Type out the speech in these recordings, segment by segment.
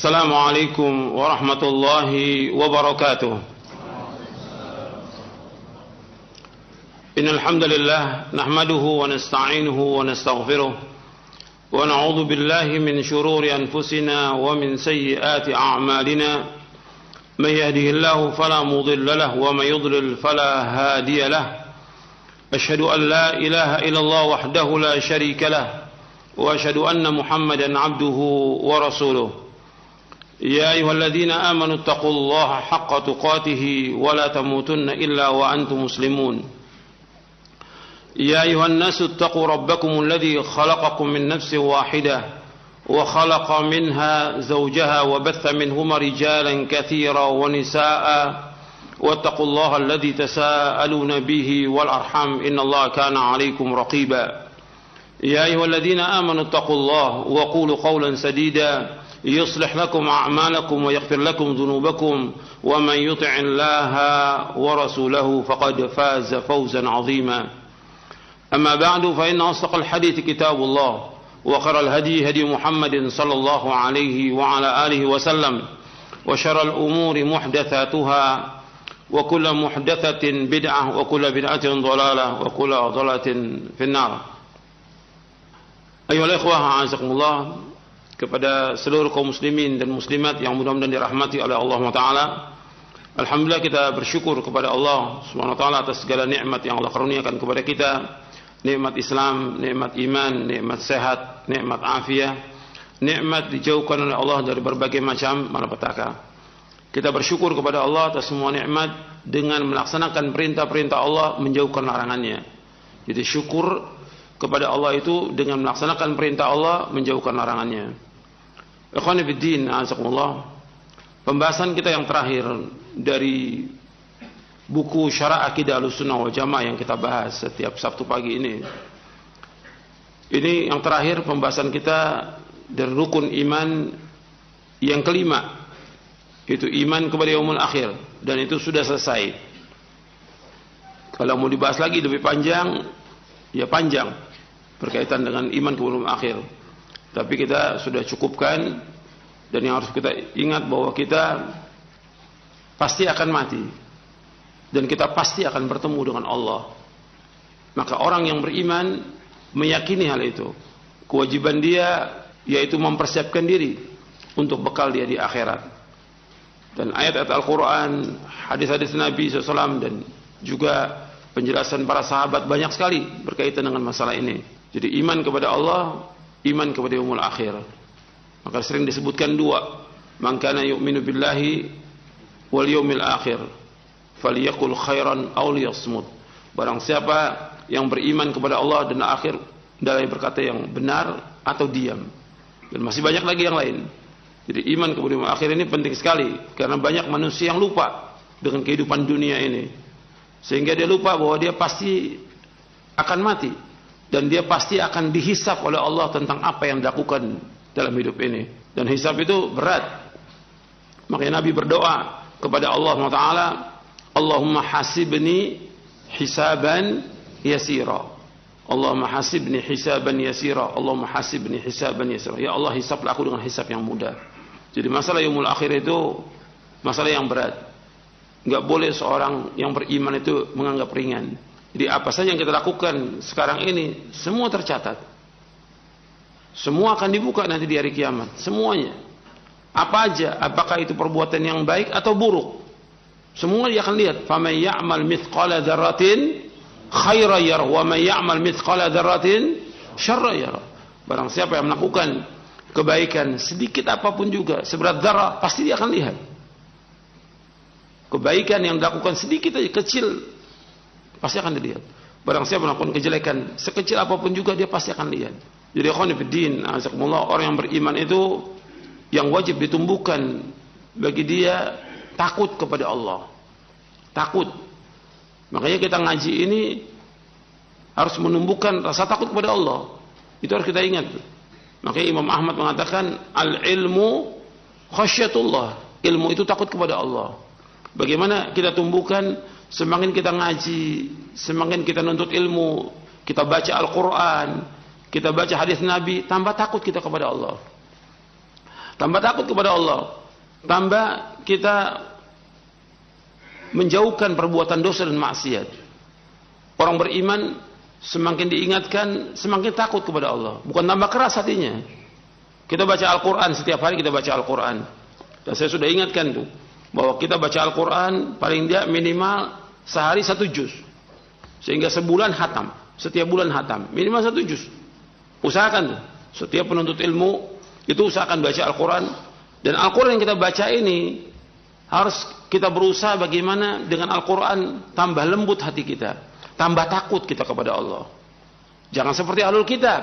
السلام عليكم ورحمة الله وبركاته. إن الحمد لله نحمده ونستعينه ونستغفره ونعوذ بالله من شرور أنفسنا ومن سيئات أعمالنا. من يهده الله فلا مضل له ومن يضلل فلا هادي له. أشهد أن لا إله إلا الله وحده لا شريك له وأشهد أن محمدا عبده ورسوله. يا أيها الذين آمنوا اتقوا الله حق تقاته ولا تموتن إلا وأنتم مسلمون. يا أيها الناس اتقوا ربكم الذي خلقكم من نفس واحدة وخلق منها زوجها وبث منهما رجالا كثيرا ونساء واتقوا الله الذي تساءلون به والأرحام إن الله كان عليكم رقيبا. يا أيها الذين آمنوا اتقوا الله وقولوا قولا سديدا يصلح لكم أعمالكم ويغفر لكم ذنوبكم ومن يطع الله ورسوله فقد فاز فوزا عظيما. أما بعد فإن أصدق الحديث كتاب الله وخير الهدي هدي محمد صلى الله عليه وعلى آله وسلم وشر الأمور محدثاتها وكل محدثة بدعة وكل بدعة ضلالة وكل ضلالة في النار. أيها الإخوة أعزكم الله, kepada seluruh kaum muslimin dan muslimat yang mudah-mudahan dirahmati oleh Allah Taala. Alhamdulillah kita bersyukur kepada Allah Subhanahu wa taala atas segala nikmat yang Allah karuniakan kepada kita. Nikmat Islam, nikmat iman, nikmat sehat, nikmat afiah, nikmat dijauhkan oleh Allah dari berbagai macam malapetaka. Kita bersyukur kepada Allah atas semua nikmat dengan melaksanakan perintah-perintah Allah, menjauhkan larangannya. Jadi syukur kepada Allah itu dengan melaksanakan perintah Allah, menjauhkan larangannya. Ikhwani fiddin, a'azakumullah. Pembahasan kita yang terakhir dari buku Syarah Aqidah Ahlussunnah wal Jamaah yang kita bahas setiap Sabtu pagi ini. Ini yang terakhir pembahasan kita dari rukun iman yang kelima, itu iman kepada yaumul akhir, dan itu sudah selesai. Kalau mau dibahas lagi lebih panjang, ya panjang berkaitan dengan iman kepada yaumul akhir. Tapi kita sudah cukupkan, dan yang harus kita ingat bahwa kita pasti akan mati dan kita pasti akan bertemu dengan Allah. Maka orang yang beriman meyakini hal itu. Kewajiban dia yaitu mempersiapkan diri untuk bekal dia di akhirat. Dan ayat-ayat Al-Quran, hadis-hadis Nabi SAW, dan juga penjelasan para sahabat banyak sekali berkaitan dengan masalah ini. Jadi iman kepada Allah, iman kepada yaumul akhir. Maka sering disebutkan dua, man kana yu'minu billahi wal yaumil akhir falyaqul khairan aw liyasmut. Barang siapa yang beriman kepada Allah dan akhir, hendaklah berkata yang benar atau diam. Dan masih banyak lagi yang lain. Jadi iman kepada yaumil akhir ini penting sekali, karena banyak manusia yang lupa dengan kehidupan dunia ini, sehingga dia lupa bahwa dia pasti akan mati dan dia pasti akan dihisab oleh Allah tentang apa yang dilakukan dalam hidup ini. Dan hisab itu berat. Makanya Nabi berdoa kepada Allah Taala, Allahumma hasibni hisaban yasira. Allahumma hasibni hisaban yasira. Allahumma hasibni hisaban yasira. Ya Allah, hisablah aku dengan hisab yang mudah. Jadi masalah yaumul akhir itu masalah yang berat. Enggak boleh seorang yang beriman itu menganggap ringan. Jadi apa saja yang kita lakukan sekarang ini semua tercatat. Semua akan dibuka nanti di hari kiamat, semuanya. Apa aja, apakah itu perbuatan yang baik atau buruk, semua dia akan lihat. Faman ya'mal mithqala dzarratin khairan yarah wa man ya'mal mithqala dzarratin syarran yarah. Barang siapa yang melakukan kebaikan sedikit apapun juga, seberat zarah, pasti dia akan lihat. Kebaikan yang dilakukan sedikit aja, kecil, pasti akan dilihat. Barang siapa melakukan kejelekan sekecil apapun juga, dia pasti akan lihat. Jadi ikhwan fillah, azakumullah, orang yang beriman itu yang wajib ditumbuhkan bagi dia takut kepada Allah. Takut. Makanya kita ngaji ini harus menumbuhkan rasa takut kepada Allah. Itu harus kita ingat. Makanya Imam Ahmad mengatakan al-ilmu khasyatullah. Ilmu itu takut kepada Allah. Bagaimana kita tumbuhkan? Semakin kita ngaji, semakin kita nuntut ilmu, kita baca Al-Quran, kita baca hadis Nabi, tambah takut kita kepada Allah. tambah takut kepada Allah, tambah kita menjauhkan perbuatan dosa dan maksiat. Orang beriman semakin diingatkan, semakin takut kepada Allah. Bukan tambah keras hatinya. Kita baca Al-Quran, setiap hari kita baca Al-Quran. Dan saya sudah ingatkan tuh, bahwa kita baca Al-Quran paling tidak minimal sehari 1 juz. Sehingga sebulan hatam. Setiap bulan hatam. Minimal 1 juz. Usahakan tuh. Setiap penuntut ilmu itu usahakan baca Al-Quran. Dan Al-Quran yang kita baca ini harus kita berusaha bagaimana dengan Al-Quran tambah lembut hati kita, tambah takut kita kepada Allah. Jangan seperti Ahlul Kitab.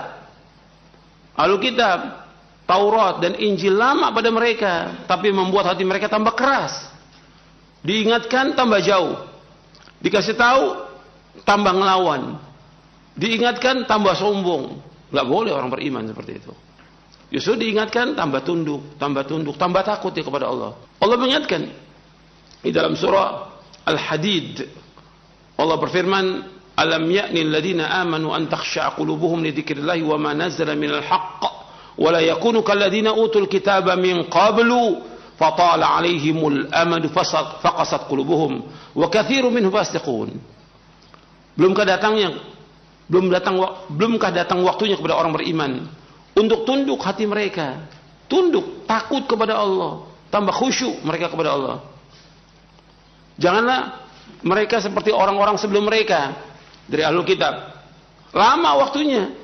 Ahlul Kitab, Taurat dan Injil lama pada mereka, tapi membuat hati mereka tambah keras. Diingatkan tambah jauh, dikasih tahu tambah ngelawan, diingatkan tambah sombong. Nggak boleh orang beriman seperti itu. Justru diingatkan tambah tunduk, tambah takut ya kepada Allah. Allah mengingatkan di dalam surah Al-Hadid, Allah berfirman, "Alam ya'ni alladziina aamanu an takhsha'a qulubuhum li dzikrillahi wa ma nazzala minal haqq wa la yakunu kalladziina utul kitaaba min qablu fatala 'alaihimul amadu faqasat qulubuhum wa katsirun minhum fasiqun." Belumkah datang waktunya kepada orang beriman untuk tunduk hati mereka, tunduk, takut kepada Allah, tambah khusyuk mereka kepada Allah. Janganlah mereka seperti orang-orang sebelum mereka dari Ahlul Kitab. Lama waktunya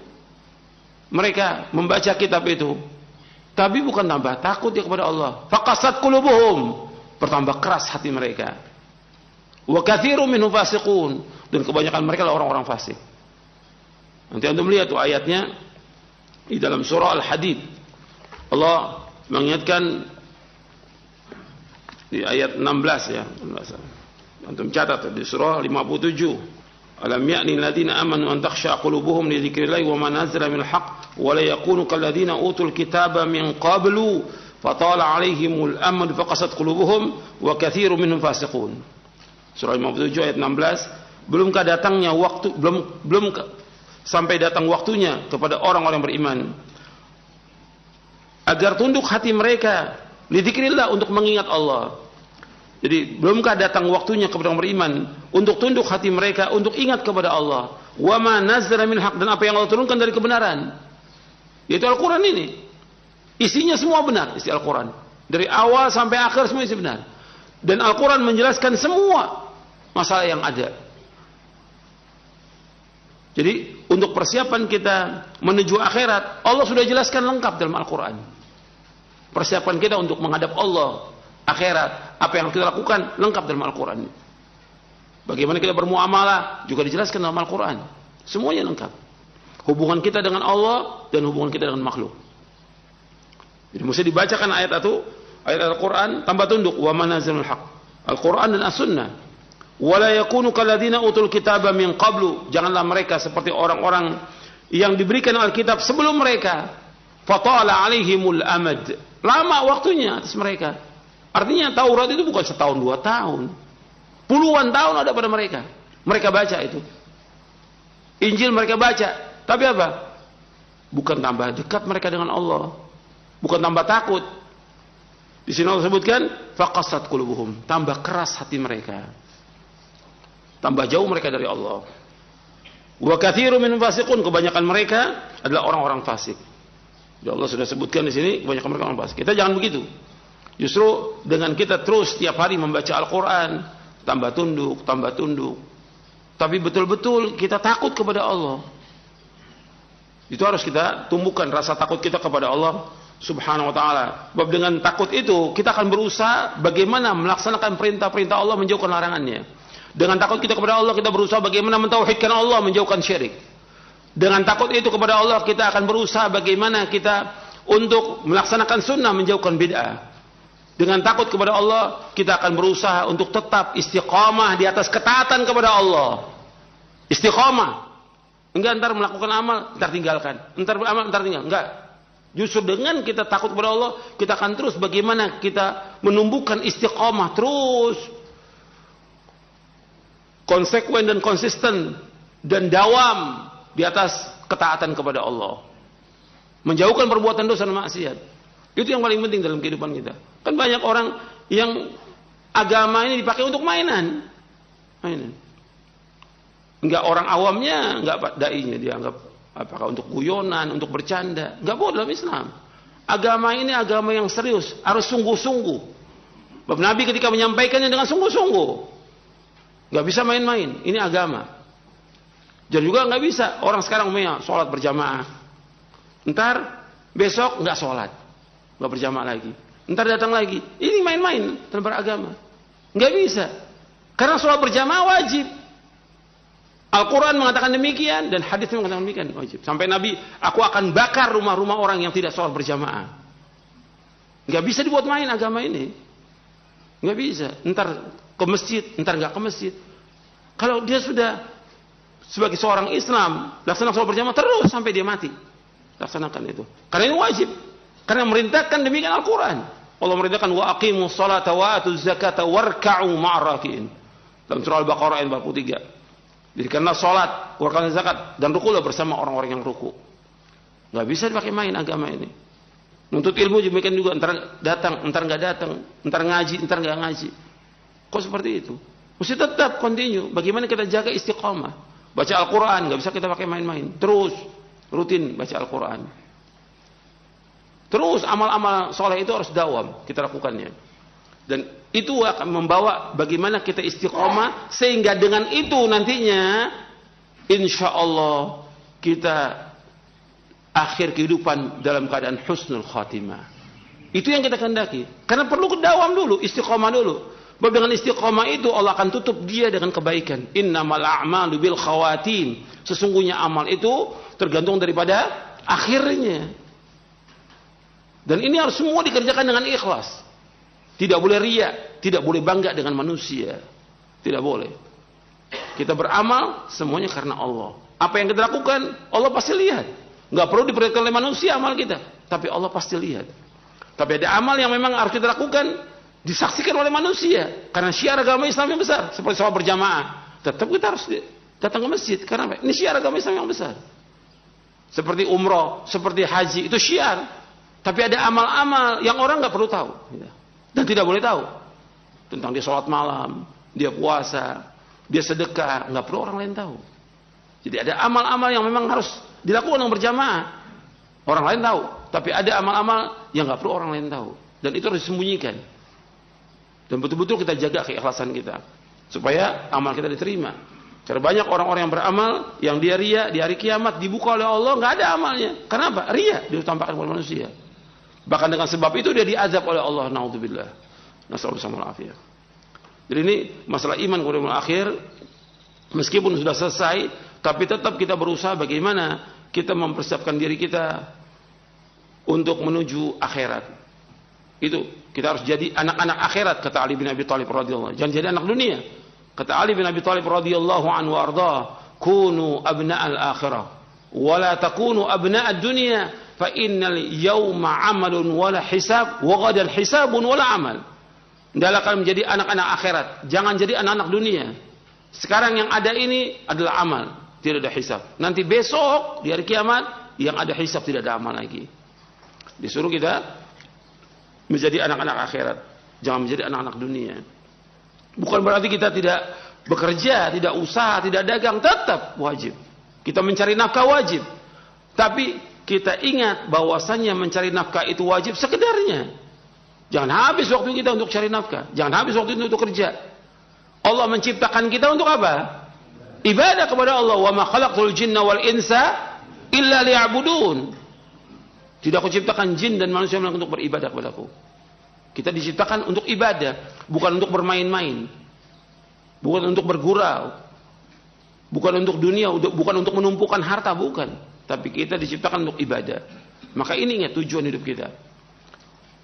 mereka membaca kitab itu, tapi bukan tambah takut ya kepada Allah. Faqasat qulubuhum, bertambah keras hati mereka. Wa katsirun minhum fasiqun, dan kebanyakan mereka adalah orang-orang fasik. Nanti antum lihat tuh ayatnya di dalam surah Al-Hadid. Allah mengingatkan di ayat 16 ya. Antum catat di surah 57. Alam ya'ni alladziina aamanu an takhsha'a qulubuhum li dzikrillahi wa ma nazzala minal haqq wa la yakunu kalladziina utul kitaaba min qablu fatala 'alaihimul amadu faqasat qulubuhum wa katsirun minhum fasiqun. Surah 57 ayat 16. Belumkah datangnya waktu, belum sampai datang waktunya kepada orang-orang beriman agar tunduk hati mereka li dzikrillah, untuk mengingat Allah. Jadi belumkah datang waktunya kepada orang beriman untuk tunduk hati mereka untuk ingat kepada Allah. Wa ma nazzala min haq, dan apa yang Allah turunkan dari kebenaran, yaitu Al-Quran ini. Isinya semua benar, isi Al-Quran dari awal sampai akhir semua isi benar. Dan Al-Quran menjelaskan semua masalah yang ada. Jadi untuk persiapan kita menuju akhirat, Allah sudah jelaskan lengkap dalam Al-Quran. Persiapan kita untuk menghadap Allah, akhirat, apa yang kita lakukan lengkap dalam Al-Quran. Bagaimana kita bermuamalah juga dijelaskan dalam Al-Quran. Semuanya lengkap. Hubungan kita dengan Allah dan hubungan kita dengan makhluk. Jadi mesti dibacakan ayat itu, ayat Al-Quran, tambah tunduk. Wa manazilul haq. Al-Quran dan As-Sunnah. Wala yakunu kalladziina utul kitaba min qablu, janganlah mereka seperti orang-orang yang diberikan Alkitab sebelum mereka. Fatala 'alaihimul amad, lama waktunya atas mereka. Artinya Taurat itu bukan setahun 2 tahun, puluhan tahun ada pada mereka. Mereka baca itu. Injil mereka baca, tapi apa? Bukan tambah dekat mereka dengan Allah, bukan tambah takut. Di sini Allah sebutkan faqasat qulubuhum, tambah keras hati mereka, tambah jauh mereka dari Allah. Wa katsirun minhum fasiqun, kebanyakan mereka adalah orang-orang fasik. Ya Allah sudah sebutkan di sini kebanyakan mereka orang fasik. Kita jangan begitu. Justru dengan kita terus setiap hari membaca Al-Quran, tambah tunduk, tapi betul-betul kita takut kepada Allah. Itu harus kita tumbuhkan rasa takut kita kepada Allah Subhanahu wa ta'ala. Sebab dengan takut itu kita akan berusaha bagaimana melaksanakan perintah-perintah Allah, menjauhkan larangannya. Dengan takut kita kepada Allah, kita berusaha bagaimana mentauhidkan Allah, menjauhkan syirik. Dengan takut itu kepada Allah, kita akan berusaha bagaimana kita untuk melaksanakan sunnah, menjauhkan bid'ah. Dengan takut kepada Allah, kita akan berusaha untuk tetap istiqamah di atas ketaatan kepada Allah. Istiqamah. Enggak ntar melakukan amal, ntar tinggalkan. Ntar amal, ntar tinggal. Enggak. Justru dengan kita takut kepada Allah, kita akan terus bagaimana kita menumbuhkan istiqamah terus, konsekuen dan konsisten dan dawam di atas ketaatan kepada Allah, menjauhkan perbuatan dosa dan maksiat. Itu yang paling penting dalam kehidupan kita. Kan banyak orang yang agama ini dipakai untuk mainan. Enggak orang awamnya, enggak dai-nya dianggap apakah untuk guyonan, untuk bercanda. Enggak boleh dalam Islam. Agama ini agama yang serius, harus sungguh-sungguh. Bapak Nabi ketika menyampaikannya dengan sungguh-sungguh. Enggak bisa main-main. Ini agama. Dan juga enggak bisa orang sekarang sholat berjamaah. Ntar besok enggak sholat, enggak berjamaah lagi. Ntar datang lagi, ini main-main dalam beragama. Enggak bisa. Karena sholat berjamaah wajib. Al-Quran mengatakan demikian dan hadis mengatakan demikian wajib. Sampai Nabi, aku akan bakar rumah-rumah orang yang tidak sholat berjamaah. Enggak bisa dibuat main agama ini. Enggak bisa. Ntar ke masjid, ntar enggak ke masjid. Kalau dia sudah sebagai seorang Islam laksanakan sholat berjamaah terus sampai dia mati, laksanakan itu. Karena ini wajib. Karena merintahkan demikian Al-Quran. Allah merintahkan wa aqimus salata wa atuz zakata warka'u ma'ar raki'in. Dalam surah Al-Baqarah ayat 43. Jadi karena salat, warka'u zakat dan rukulah bersama orang-orang yang ruku. Enggak bisa dipakai main agama ini. Nuntut ilmu demikian juga, entar datang, entar enggak datang, entar ngaji, entar enggak ngaji. Kok seperti itu? Mesti tetap continue. Bagaimana kita jaga istiqamah? Baca Al-Quran, enggak bisa kita pakai main-main. Terus rutin baca Al-Quran. Terus amal-amal soleh itu harus dawam kita lakukannya. Dan itu akan membawa bagaimana kita istiqomah sehingga dengan itu nantinya insya Allah kita akhir kehidupan dalam keadaan husnul khatimah. Itu yang kita kehendaki. Karena perlu kedawam dulu, istiqomah dulu. Sebab dengan istiqomah itu Allah akan tutup dia dengan kebaikan. Innamal a'malu bil khawatim. Sesungguhnya amal itu tergantung daripada akhirnya. Dan ini harus semua dikerjakan dengan ikhlas. Tidak boleh riya, tidak boleh bangga dengan manusia. Tidak boleh. Kita beramal semuanya karena Allah. Apa yang kita lakukan, Allah pasti lihat. Enggak perlu diperlihatkan oleh manusia amal kita, tapi Allah pasti lihat. Tapi ada amal yang memang harus kita lakukan disaksikan oleh manusia karena syiar agama Islam yang besar, seperti sholat berjamaah. Tetap kita harus datang ke masjid karena ini syiar agama Islam yang besar. Seperti umroh, seperti haji, itu syiar. Tapi ada amal-amal yang orang nggak perlu tahu dan tidak boleh tahu tentang dia sholat malam, dia puasa, dia sedekah, nggak perlu orang lain tahu. Jadi ada amal-amal yang memang harus dilakukan yang berjamaah, orang lain tahu. Tapi ada amal-amal yang nggak perlu orang lain tahu dan itu harus disembunyikan. Dan betul-betul kita jaga keikhlasan kita supaya amal kita diterima. Karena banyak orang-orang yang beramal yang dia ria di hari kiamat dibuka oleh Allah nggak ada amalnya. Kenapa? Ria ditampakkan oleh manusia. Bahkan dengan sebab itu dia diazab oleh Allah. Naudzubillah. Nasallahu alaihi. Jadi ini masalah iman kepada akhir. Meskipun sudah selesai, tapi tetap kita berusaha bagaimana kita mempersiapkan diri kita untuk menuju akhirat. Itu kita harus jadi anak-anak akhirat kata Ali bin Abi Thalib radhiyallahu anhu. Jangan jadi anak dunia. Kata Ali bin Abi Thalib radhiyallahu anhu warda, kunu abna'al akhirah wa la takunu abna'ad dunya. Fa innal yawma amalun wala hisab wa ghadan hisabun wala amal. Hendaklah kalian menjadi anak-anak akhirat, jangan jadi anak-anak dunia. Sekarang yang ada ini adalah amal, tidak ada hisab. Nanti besok di hari kiamat yang ada hisab, tidak ada amal lagi. Disuruh kita menjadi anak-anak akhirat, jangan menjadi anak-anak dunia. Bukan berarti kita tidak bekerja, tidak usaha, tidak dagang, tetap wajib. Kita mencari nafkah wajib. Tapi kita ingat bahwasannya mencari nafkah itu wajib sekedarnya. Jangan habis waktu kita untuk cari nafkah. Jangan habis waktu itu untuk kerja. Allah menciptakan kita untuk apa? Ibadah kepada Allah. Wa ma khalaqtul jinna wal insa illa liya'budun. Tidak aku ciptakan jin dan manusia untuk beribadah kepadaku. Kita diciptakan untuk ibadah, bukan untuk bermain-main. Bukan untuk bergurau. Bukan untuk dunia, bukan untuk menumpukan harta, bukan. Tapi kita diciptakan untuk ibadah. Maka ini ingat tujuan hidup kita.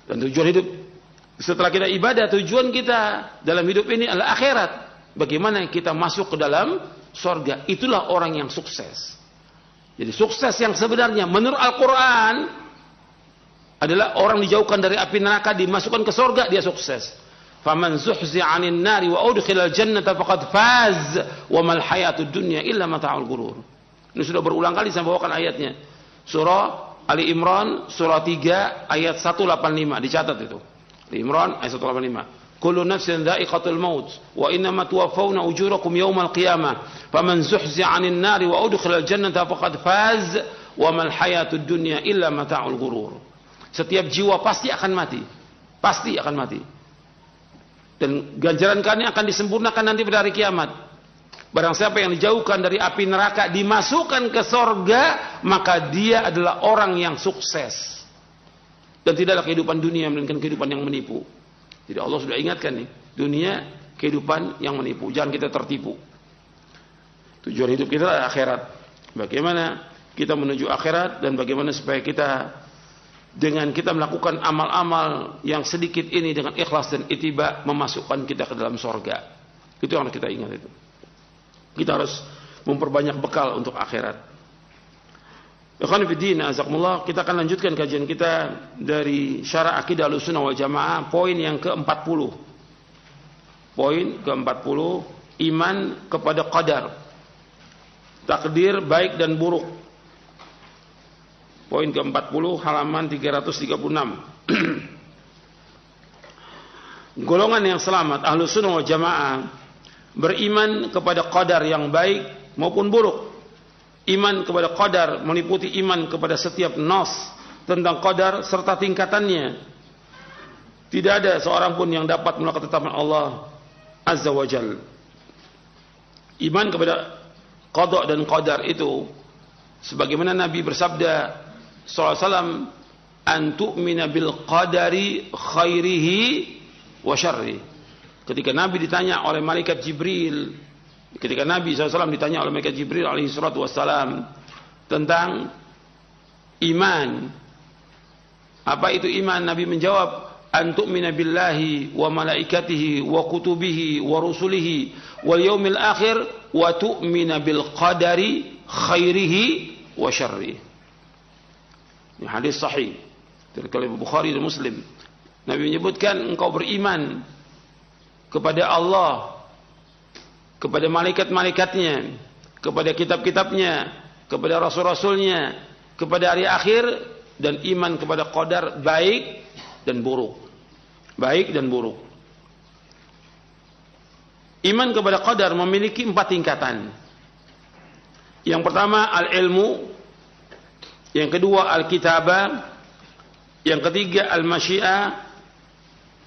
Dan tujuan hidup setelah kita ibadah, tujuan kita dalam hidup ini adalah akhirat. Bagaimana kita masuk ke dalam surga. Itulah orang yang sukses. Jadi sukses yang sebenarnya menurut Al-Quran adalah orang dijauhkan dari api neraka, dimasukkan ke surga, dia sukses. Faman zuhzi'a 'anil nari wa udkhilal jannata faqad faz wa mal hayatud dunya illa mata'ul ghurur. Ini sudah berulang kali saya bawakan ayatnya. Surah Ali Imran surah 3 ayat 185, dicatat itu. Ali Imran ayat 185. Kullu nafsin dha'iqatul maut wa innama tuwaffawna ujurakum yawmal qiyamah faman zuhzi'a 'anil nari wa udkhilal jannata faqad faz wa mal hayatud dunya illa mata'ul ghurur. Setiap jiwa pasti akan mati. Pasti akan mati. Dan ganjaran kalian akan disempurnakan nanti pada hari kiamat. Barang siapa yang dijauhkan dari api neraka dimasukkan ke sorga, maka dia adalah orang yang sukses. Dan tidaklah kehidupan dunia melainkan kehidupan yang menipu. Jadi Allah sudah ingatkan nih, dunia kehidupan yang menipu. Jangan kita tertipu. Tujuan hidup kita adalah akhirat. Bagaimana kita menuju akhirat dan bagaimana supaya kita dengan kita melakukan amal-amal yang sedikit ini dengan ikhlas dan ittiba memasukkan kita ke dalam sorga. Itu yang harus kita ingat itu. Kita harus memperbanyak bekal untuk akhirat. Ikhwan fillah, azakumullah, kita akan lanjutkan kajian kita dari Syarah Aqidah Ahlussunnah wal Jamaah, poin yang ke-40. Poin ke-40, iman kepada qadar. Takdir baik dan buruk. Poin ke-40, halaman 336. Golongan yang selamat Ahlussunnah wal Jamaah beriman kepada qadar yang baik maupun buruk. Iman kepada qadar meliputi iman kepada setiap nas tentang qadar serta tingkatannya. Tidak ada seorang pun yang dapat menolak ketetapan Allah Azza wa Jal. Iman kepada qada dan qadar itu sebagaimana Nabi bersabda sallallahu alaihi wasallam, an tu'mina bil qadari khairihi wa syarri. Ketika Nabi ditanya oleh malaikat Jibril, ketika Nabi SAW ditanya oleh malaikat Jibril alaihi salatu wassalam tentang iman, apa itu iman? Nabi menjawab, an tu'mina billahi wa malaikatihi wa kutubihi wa rusulihi wal yaumil akhir wa tu'mina bil qadari khairihi wa syarrihi. Ini hadis sahih dari Bukhari dan Muslim. Nabi menyebutkan engkau beriman kepada Allah, kepada malaikat-malaikatnya, kepada kitab-kitabnya, kepada rasul-rasulnya, kepada hari akhir, dan iman kepada qadar baik dan buruk. Baik dan buruk. Iman kepada qadar memiliki 4 tingkatan. Yang pertama al-ilmu, yang kedua al-kitabah, yang ketiga al-masyiah,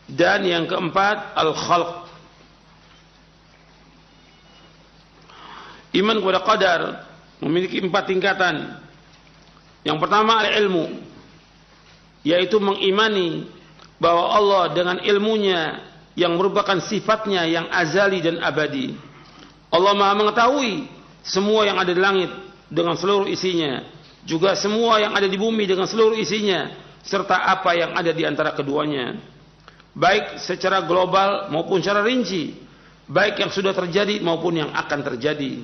dan yang keempat al-khalq. Iman kepada qadar memiliki 4 tingkatan. Yang pertama al-ilmu, yaitu mengimani bahwa Allah dengan ilmunya yang merupakan sifatnya yang azali dan abadi. Allah Maha mengetahui semua yang ada di langit dengan seluruh isinya, juga semua yang ada di bumi dengan seluruh isinya, serta apa yang ada di antara keduanya, baik secara global maupun secara rinci, baik yang sudah terjadi maupun yang akan terjadi.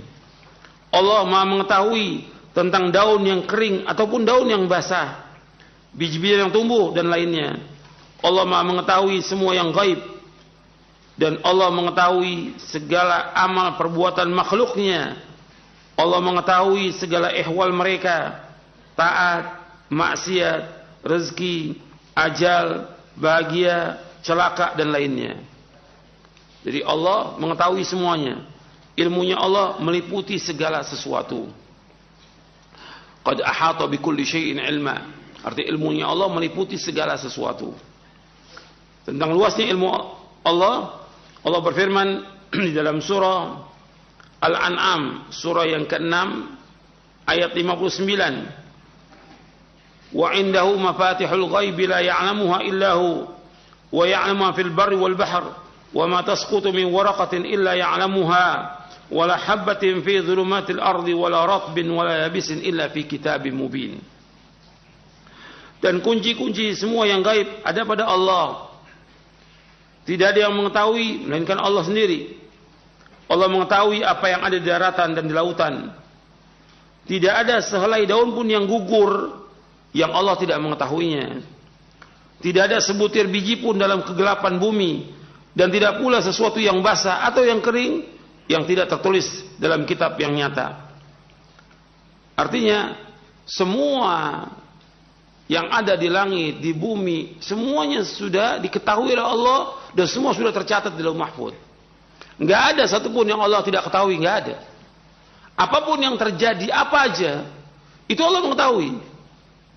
Allah Maha mengetahui tentang daun yang kering ataupun daun yang basah, biji-biji yang tumbuh dan lainnya. Allah Maha mengetahui semua yang gaib, dan Allah mengetahui segala amal perbuatan makhluknya. Allah mengetahui segala ihwal mereka, taat, maksiat, rezeki, ajal, bahagia, celaka dan lainnya. Jadi Allah mengetahui semuanya. Ilmunya Allah meliputi segala sesuatu. Qad ahata bi kulli syai'in ilma. Arti ilmunya Allah meliputi segala sesuatu. Tentang luasnya ilmu Allah, Allah berfirman di dalam surah Al-An'am, surah yang ke-6 ayat 59. Wa indahu mafatihul ghaibi la ya'lamuha illa hu wa ya'lamu ma fil barri wal bahr wa ma tasqutu min waraqatin illa ya'lamuha wa la habatin fi dhulumatil ardi wa la ratbin wa la yabisin illa fi kitabim mubin. Dan kunci-kunci semua yang gaib ada pada Allah. Tidak ada yang mengetahui melainkan Allah sendiri. Allah mengetahui apa yang ada di daratan dan di lautan. Tidak ada sehelai daun pun yang gugur yang Allah tidak mengetahuinya. Tidak ada sebutir biji pun dalam kegelapan bumi, dan tidak pula sesuatu yang basah atau yang kering yang tidak tertulis dalam kitab yang nyata. Artinya semua yang ada di langit, di bumi, semuanya sudah diketahui oleh Allah dan semua sudah tercatat di Lauh Mahfuz. Enggak ada satupun yang Allah tidak ketahui, enggak ada. Apapun yang terjadi, apa aja, itu Allah mengetahui.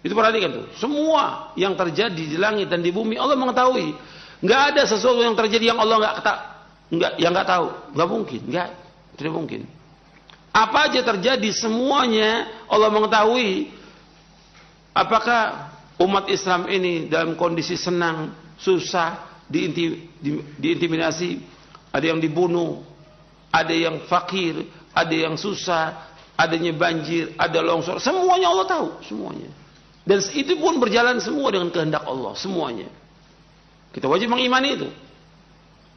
Itu perhatikan tuh. Semua yang terjadi di langit dan di bumi Allah mengetahui. Enggak ada sesuatu yang terjadi yang Allah enggak tahu. Enggak mungkin, tidak mungkin. Apa aja terjadi semuanya Allah mengetahui. Apakah umat Islam ini dalam kondisi senang, susah, diintimidasi, ada yang dibunuh, ada yang fakir, ada yang susah, adanya banjir, ada longsor, semuanya Allah tahu, semuanya. Dan itu pun berjalan semua dengan kehendak Allah, semuanya. Kita wajib mengimani itu.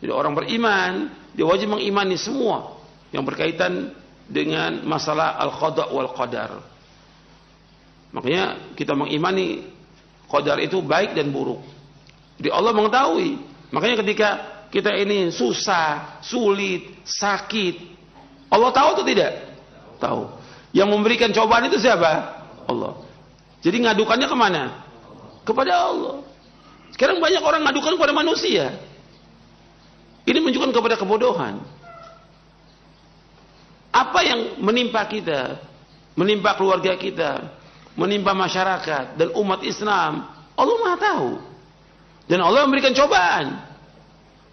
Jadi orang beriman, dia wajib mengimani semua yang berkaitan dengan masalah al-qada wal qadar. Makanya kita mengimani qadar itu baik dan buruk. Jadi Allah mengetahui. Makanya ketika kita ini susah, sulit, sakit, Allah tahu atau tidak? Tahu. Yang memberikan cobaan itu siapa? Allah. Jadi ngadukannya kemana? Kepada Allah. Sekarang banyak orang ngadukan kepada manusia. Ini menunjukkan kepada kebodohan. Apa yang menimpa kita, menimpa keluarga kita, menimpa masyarakat dan umat Islam, Allah Maha tahu. Dan Allah memberikan cobaan.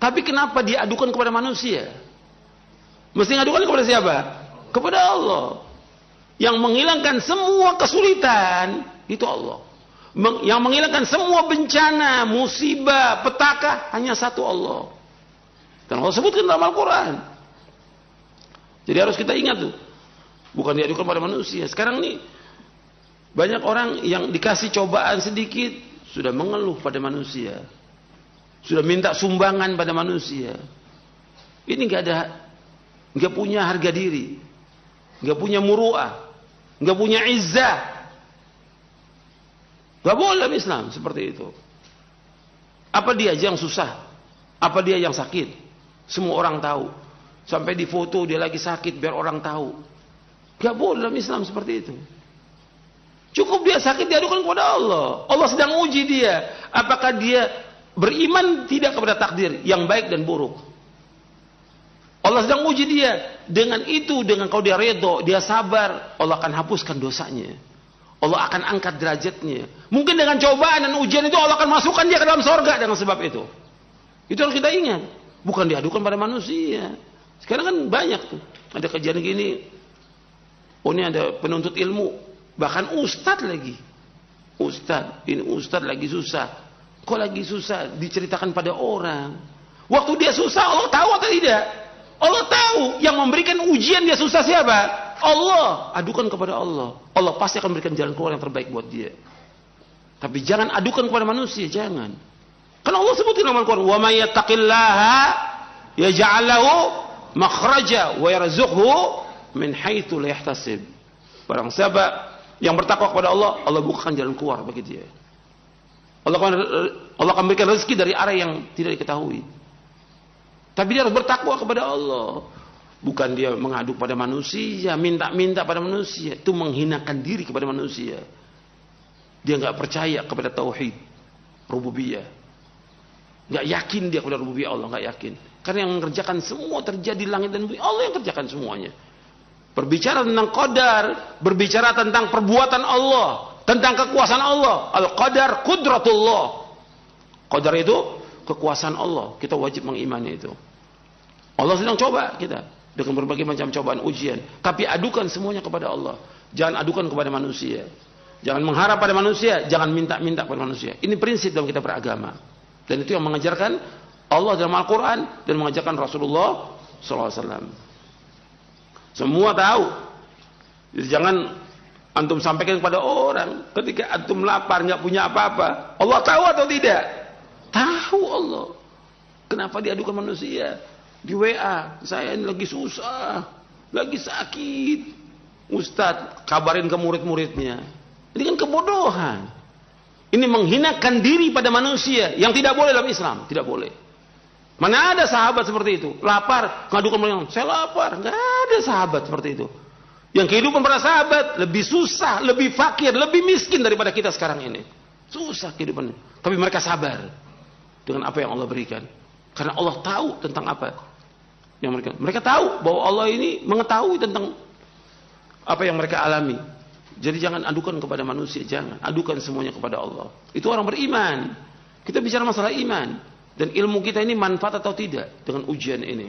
Tapi kenapa diadukan kepada manusia? Mesti ngadukan kepada siapa? Kepada Allah. Yang menghilangkan semua kesulitan itu Allah. Yang menghilangkan semua bencana, musibah, petaka hanya satu Allah. Dan Allah sebutkan dalam Al-Quran. Jadi harus kita ingat tuh. Bukan diadukan pada manusia. Sekarang nih banyak orang yang dikasih cobaan sedikit sudah mengeluh pada manusia, sudah minta sumbangan pada manusia. Ini nggak punya harga diri, nggak punya muru'ah, nggak punya izzah. Nggak boleh dalam Islam seperti itu. Apa dia yang susah? Apa dia yang sakit? Semua orang tahu. Sampai di foto dia lagi sakit biar orang tahu. Nggak boleh dalam Islam seperti itu. Cukup dia sakit diadukan kepada Allah. Allah sedang uji dia. Apakah dia beriman tidak kepada takdir yang baik dan buruk. Allah sedang uji dia. Dengan itu, dengan kalau dia redha, dia sabar, Allah akan hapuskan dosanya. Allah akan angkat derajatnya. Mungkin dengan cobaan dan ujian itu Allah akan masukkan dia ke dalam sorga dengan sebab itu. Itu harus kita ingat. Bukan diadukan pada manusia. Sekarang kan banyak tuh. Ada kejadian gini. Oh, ini ada penuntut ilmu. Bahkan ustadz lagi. Ini ustadz lagi susah. Kok lagi susah? Diceritakan pada orang. Waktu dia susah, Allah tahu atau tidak? Allah tahu. Yang memberikan ujian dia susah siapa? Allah. Adukan kepada Allah. Allah pasti akan memberikan jalan keluar yang terbaik buat dia. Tapi jangan adukan kepada manusia. Jangan. Karena Allah sebutkan dalam Al-Quran. Wa may yattaqillaha yaj'al lahu makhraja wa yarzuqhu min haitsu la yahtasib. Barang siapa yang bertakwa kepada Allah, Allah bukakan jalan keluar bagi dia. Allah akan berikan rezeki dari arah yang tidak diketahui. Tapi dia harus bertakwa kepada Allah. Bukan dia mengadu pada manusia, minta-minta pada manusia. Itu menghinakan diri kepada manusia. Dia nggak percaya kepada tauhid rububiyah. Nggak yakin dia kepada rububiyah Allah, nggak yakin. Karena yang mengerjakan semua terjadi langit dan bumi, Allah yang kerjakan semuanya. Berbicara tentang qadar, berbicara tentang perbuatan Allah, tentang kekuasaan Allah. Al-qadar qudratullah. Qadar itu kekuasaan Allah. Kita wajib mengimani itu. Allah sedang coba kita dengan berbagai macam cobaan ujian. Tapi adukan semuanya kepada Allah. Jangan adukan kepada manusia. Jangan mengharap pada manusia. Jangan minta-minta kepada manusia. Ini prinsip dalam kita beragama. Dan itu yang mengajarkan Allah dalam Al-Quran dan mengajarkan Rasulullah SAW. Semua tahu. Jadi jangan antum sampaikan kepada orang ketika antum lapar nggak punya apa-apa. Allah tahu atau tidak? Tahu Allah. Kenapa diadukan manusia? Di WA, saya ini lagi susah, lagi sakit. Ustadz, kabarin ke murid-muridnya. Ini kan kebodohan. Ini menghinakan diri pada manusia yang tidak boleh dalam Islam, tidak boleh. Mana ada sahabat seperti itu? Lapar, ngadukan mereka, saya lapar. Nggak ada sahabat seperti itu. Yang kehidupan para sahabat lebih susah, lebih fakir, lebih miskin daripada kita sekarang ini. susah kehidupannya. Tapi mereka sabar dengan apa yang Allah berikan. Karena Allah tahu tentang apa yang mereka tahu bahwa Allah ini mengetahui tentang apa yang mereka alami. Jadi jangan adukan kepada manusia, jangan adukan semuanya kepada Allah. Itu orang beriman. Kita bicara masalah iman dan ilmu kita ini manfaat atau tidak dengan ujian ini.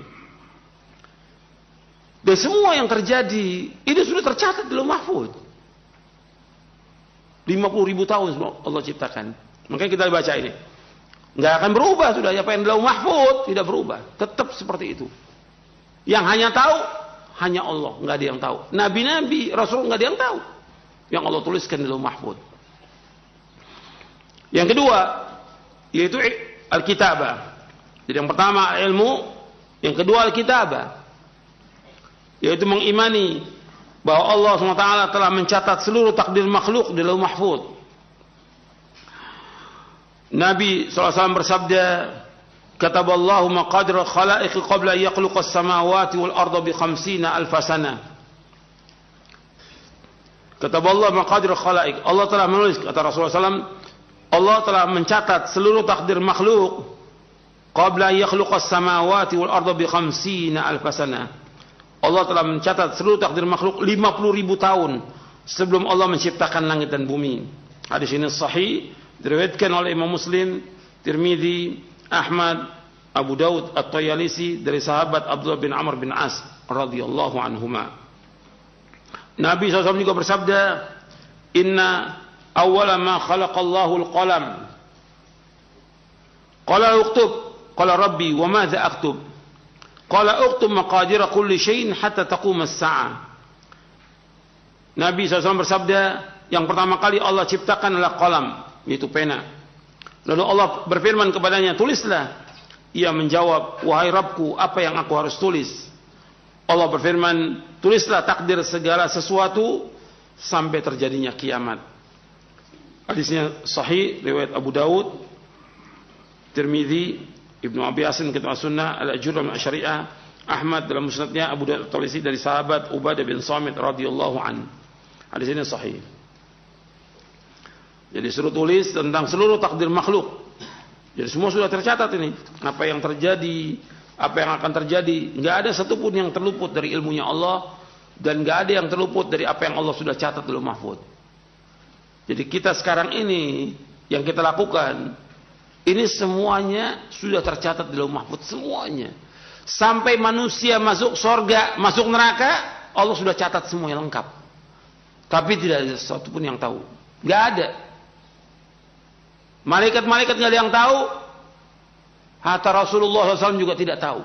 Dan semua yang terjadi ini sudah tercatat dalam mahfuz. 50.000 tahun Allah ciptakan. Makanya kita baca ini. Nggak akan berubah sudah. Apa yang dalam mahfuz tidak berubah. Tetap seperti itu. Yang hanya tahu hanya Allah, nggak ada yang tahu. Nabi-nabi, Rasul nggak ada yang tahu. Yang Allah tuliskan dalam mahfuz. Yang kedua, yaitu Alkitabah. Jadi yang pertama ilmu, yang kedua Alkitabah. Yaitu mengimani bahwa Allah SWT telah mencatat seluruh takdir makhluk di lauh mahfuz. Nabi SAW bersabda, kataballahu maqadir al-khalaiqi qabla yakhluqa as-samawati wal arda bi 50 alf sanah. Kataballahu maqadir al-khalaiq. Allah telah menulis, kata Rasulullah SAW, Allah telah mencatat seluruh takdir makhluk qabla yakhluqa as-samawati wal arda bi 50 alf sanah. Allah telah mencatat seluruh takdir makhluk 50.000 tahun sebelum Allah menciptakan langit dan bumi. Hadis ini sahih, diriwayatkan oleh Imam Muslim, Tirmidzi, Ahmad, Abu Daud, At-Tayalisi dari sahabat Abdullah bin Amr bin As radhiyallahu anhuma. Nabi SAW juga bersabda, inna awwala ma khalaqallahu al-qalam. Qala uktub, qala rabbi wa madza aktub? Qala uktub maqadira kulli syai'in hatta taqum as-sa'ah. Nabi SAW bersabda, yang pertama kali Allah ciptakan adalah qalam, yaitu pena. Lalu Allah berfirman kepadanya, tulislah. Ia menjawab, wahai Rabbku, apa yang aku harus tulis? Allah berfirman, tulislah takdir segala sesuatu sampai terjadinya kiamat. Hadisnya sahih, riwayat Abu Daud, Tirmidzi, Ibnu Abi Hasan kitab Sunnah, Al-Ajurra min Asy-Syari'ah, Ahmad dalam musnadnya, Abu Daud At-Talisi dari sahabat Ubadah bin Samit radhiyallahu an. Hadis ini sahih. Jadi suruh tulis tentang seluruh takdir makhluk. Jadi semua sudah tercatat ini. Apa yang terjadi, apa yang akan terjadi. Nggak ada satupun yang terluput dari ilmunya Allah. Dan nggak ada yang terluput dari apa yang Allah sudah catat dalam mahfuz. Jadi kita sekarang ini, yang kita lakukan, ini semuanya sudah tercatat dalam mahfuz. Semuanya. Sampai manusia masuk surga, masuk neraka, Allah sudah catat semuanya lengkap. Tapi tidak ada satupun yang tahu. Nggak ada. Malaikat-malaikat nggak ada yang tahu. Hatta Rasulullah SAW juga tidak tahu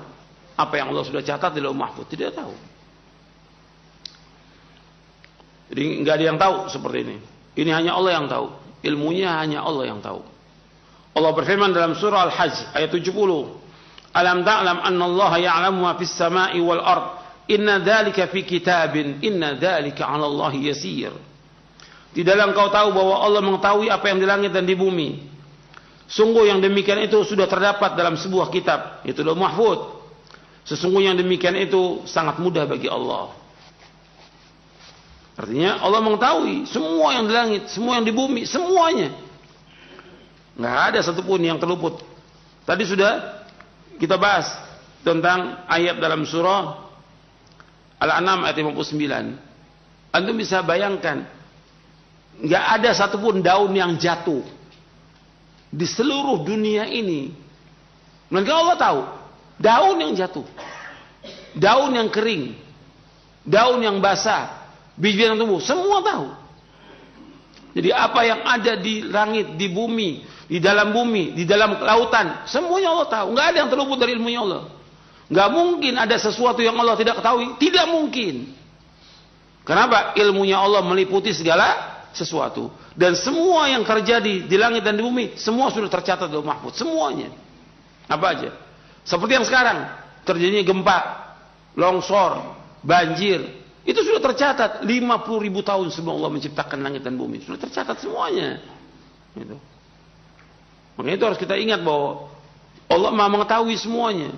apa yang Allah sudah catat di lauh mahfuz. Tidak tahu. Jadi nggak ada yang tahu seperti ini. Ini hanya Allah yang tahu. Ilmunya hanya Allah yang tahu. Allah berfirman dalam surah Al-Hajj ayat 70. Alam ta'lam anna Allah ya'lamu ma fis sama'i wal ard. Inna dzalika fi kitabin. Inna dzalika 'ala Allah yasir. Tidaklah engkau tahu bahwa Allah mengetahui apa yang di langit dan di bumi. Sungguh yang demikian itu sudah terdapat dalam sebuah kitab, yaitu Lauh Mahfuz. Sesungguhnya yang demikian itu sangat mudah bagi Allah. Artinya Allah mengetahui semua yang di langit, semua yang di bumi, semuanya. Nggak ada satupun yang terluput. Tadi sudah kita bahas tentang ayat dalam surah Al-An'am ayat 59. Antum bisa bayangkan, nggak ada satupun daun yang jatuh di seluruh dunia ini. Melainkan Allah tahu daun yang jatuh, daun yang kering, daun yang basah, biji yang tumbuh, semua tahu. Jadi apa yang ada di langit, di bumi, di dalam lautan, semuanya Allah tahu. Nggak ada yang terluput dari ilmunya Allah. Nggak mungkin ada sesuatu yang Allah tidak ketahui. Tidak mungkin. Kenapa? Ilmunya Allah meliputi segala sesuatu. Dan semua yang terjadi di langit dan di bumi, semua sudah tercatat dalam mahfuz. Semuanya. Apa aja? Seperti yang sekarang. Terjadinya gempa, longsor, banjir. Itu sudah tercatat 50.000 tahun sebelum Allah menciptakan langit dan bumi. Sudah tercatat semuanya. Gitu. Makanya itu harus kita ingat bahwa Allah Maha mengetahui semuanya.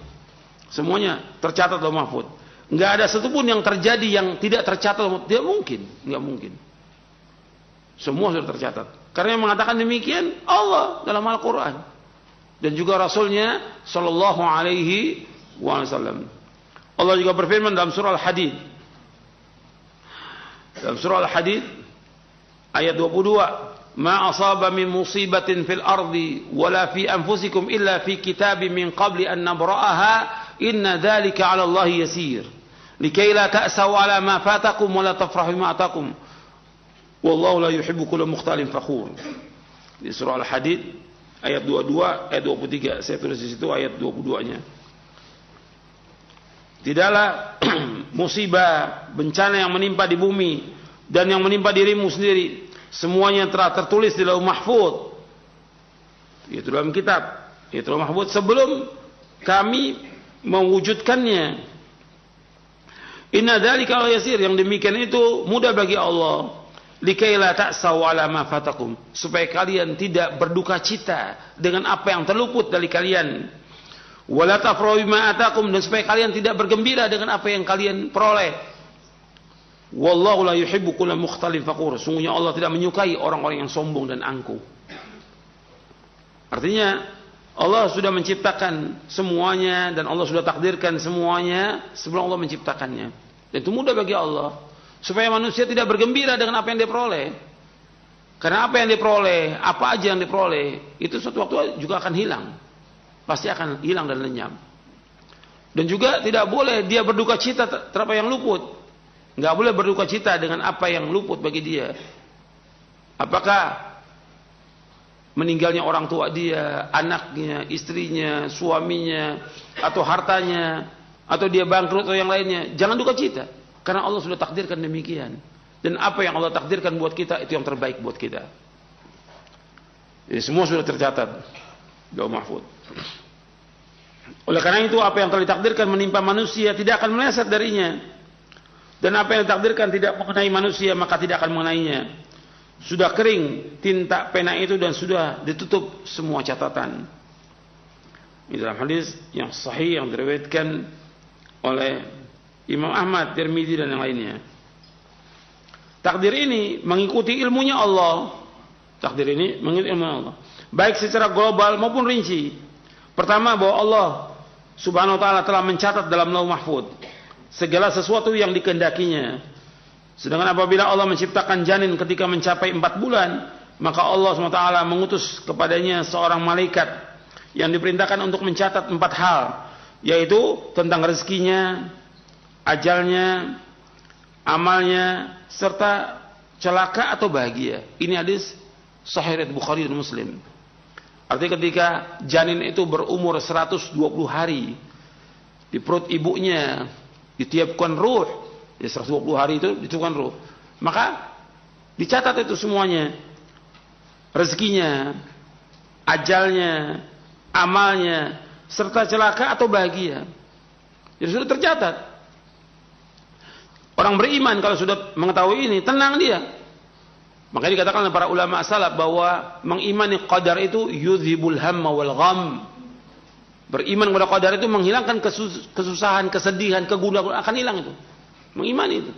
Semuanya tercatat dalam mahfuz. Enggak ada satupun yang terjadi yang tidak tercatat. Tidak mungkin, enggak mungkin. Semua sudah tercatat. Karena yang mengatakan demikian Allah dalam Al-Quran dan juga Rasulnya Sallallahu Alaihi Wasallam. Allah juga berfirman dalam surah Al-Hadid. Dalam surah Al-Hadid ayat 22, "Ma asaba min musibatin fil ardi wala fi anfusikum illa fi kitabin min qabli an nabra'aha inna dzalika 'ala Allah yasir. Likay la ta'saw 'ala ma fatakum wa la tafrahu ma atakum. Wallahu la yuhibbu kulla mukhtalin fakhur." Di surah Al-Hadid ayat 22, ayat 23. Saya tulis di situ ayat 22-nya. Tidaklah musibah, bencana yang menimpa di bumi dan yang menimpa dirimu sendiri, semuanya telah tertulis di Lauh Mahfuz. Itu dalam kitab, itu Lauh Mahfuz sebelum kami mewujudkannya. Inna dzalika yasir, yang demikian itu mudah bagi Allah. Likai la ta'saw 'ala ma fatakum, supaya kalian tidak berduka cita dengan apa yang terluput dari kalian. Wala tafrahu bima atakum, dan supaya kalian tidak bergembira dengan apa yang kalian peroleh. Wallahu la yuhibbu kulla mukhtalin fakhur. Sungguhnya Allah tidak menyukai orang-orang yang sombong dan angkuh. Artinya Allah sudah menciptakan semuanya dan Allah sudah takdirkan semuanya sebelum Allah menciptakannya. Dan itu mudah bagi Allah supaya manusia tidak bergembira dengan apa yang dia peroleh. Karena apa yang diperoleh, apa aja yang diperoleh, itu suatu waktu juga akan hilang. Pasti akan hilang dan lenyap. Dan juga tidak boleh dia berduka cita terhadap apa yang luput. Enggak boleh berduka cita dengan apa yang luput bagi dia. Apakah meninggalnya orang tua dia, anaknya, istrinya, suaminya, atau hartanya, atau dia bangkrut atau yang lainnya. Jangan duka cita, karena Allah sudah takdirkan demikian. Dan apa yang Allah takdirkan buat kita, itu yang terbaik buat kita. Jadi semua sudah tercatat di Lauh Mahfuz. Oleh karena itu, apa yang telah ditakdirkan menimpa manusia tidak akan meleset darinya. Dan apa yang ditakdirkan tidak mengenai manusia, maka tidak akan mengenainya. Sudah kering tinta pena itu dan sudah ditutup semua catatan. Ini dalam hadis yang sahih yang diriwayatkan oleh Imam Ahmad, Tirmidzi dan yang lainnya. Takdir ini mengikuti ilmunya Allah. Takdir ini mengikuti ilmu Allah, baik secara global maupun rinci. Pertama, bahwa Allah Subhanahu wa taala telah mencatat dalam Lauh Mahfuz segala sesuatu yang dikehendakinya. Sedangkan apabila Allah menciptakan janin ketika mencapai 4 bulan, maka Allah SWT mengutus kepadanya seorang malaikat yang diperintahkan untuk mencatat 4 hal, yaitu tentang rezekinya, ajalnya, amalnya, serta celaka atau bahagia. Ini hadis Sahih riwayat Bukhari dan Muslim. Artinya ketika janin itu berumur 120 hari di perut ibunya, ditiupkan ruh, ya 120 hari itu ditiupkan ruh, maka dicatat itu semuanya, rezekinya, ajalnya, amalnya, serta celaka atau bahagia. Jadi sudah tercatat. Orang beriman kalau sudah mengetahui ini, tenang dia. Makanya dikatakan oleh para ulama salaf bahwa mengimani qadar itu yudhibul hamma wal gham. Beriman kepada qadar itu menghilangkan kesusahan, kesedihan, kegundahan, akan hilang itu. Mengimani itu.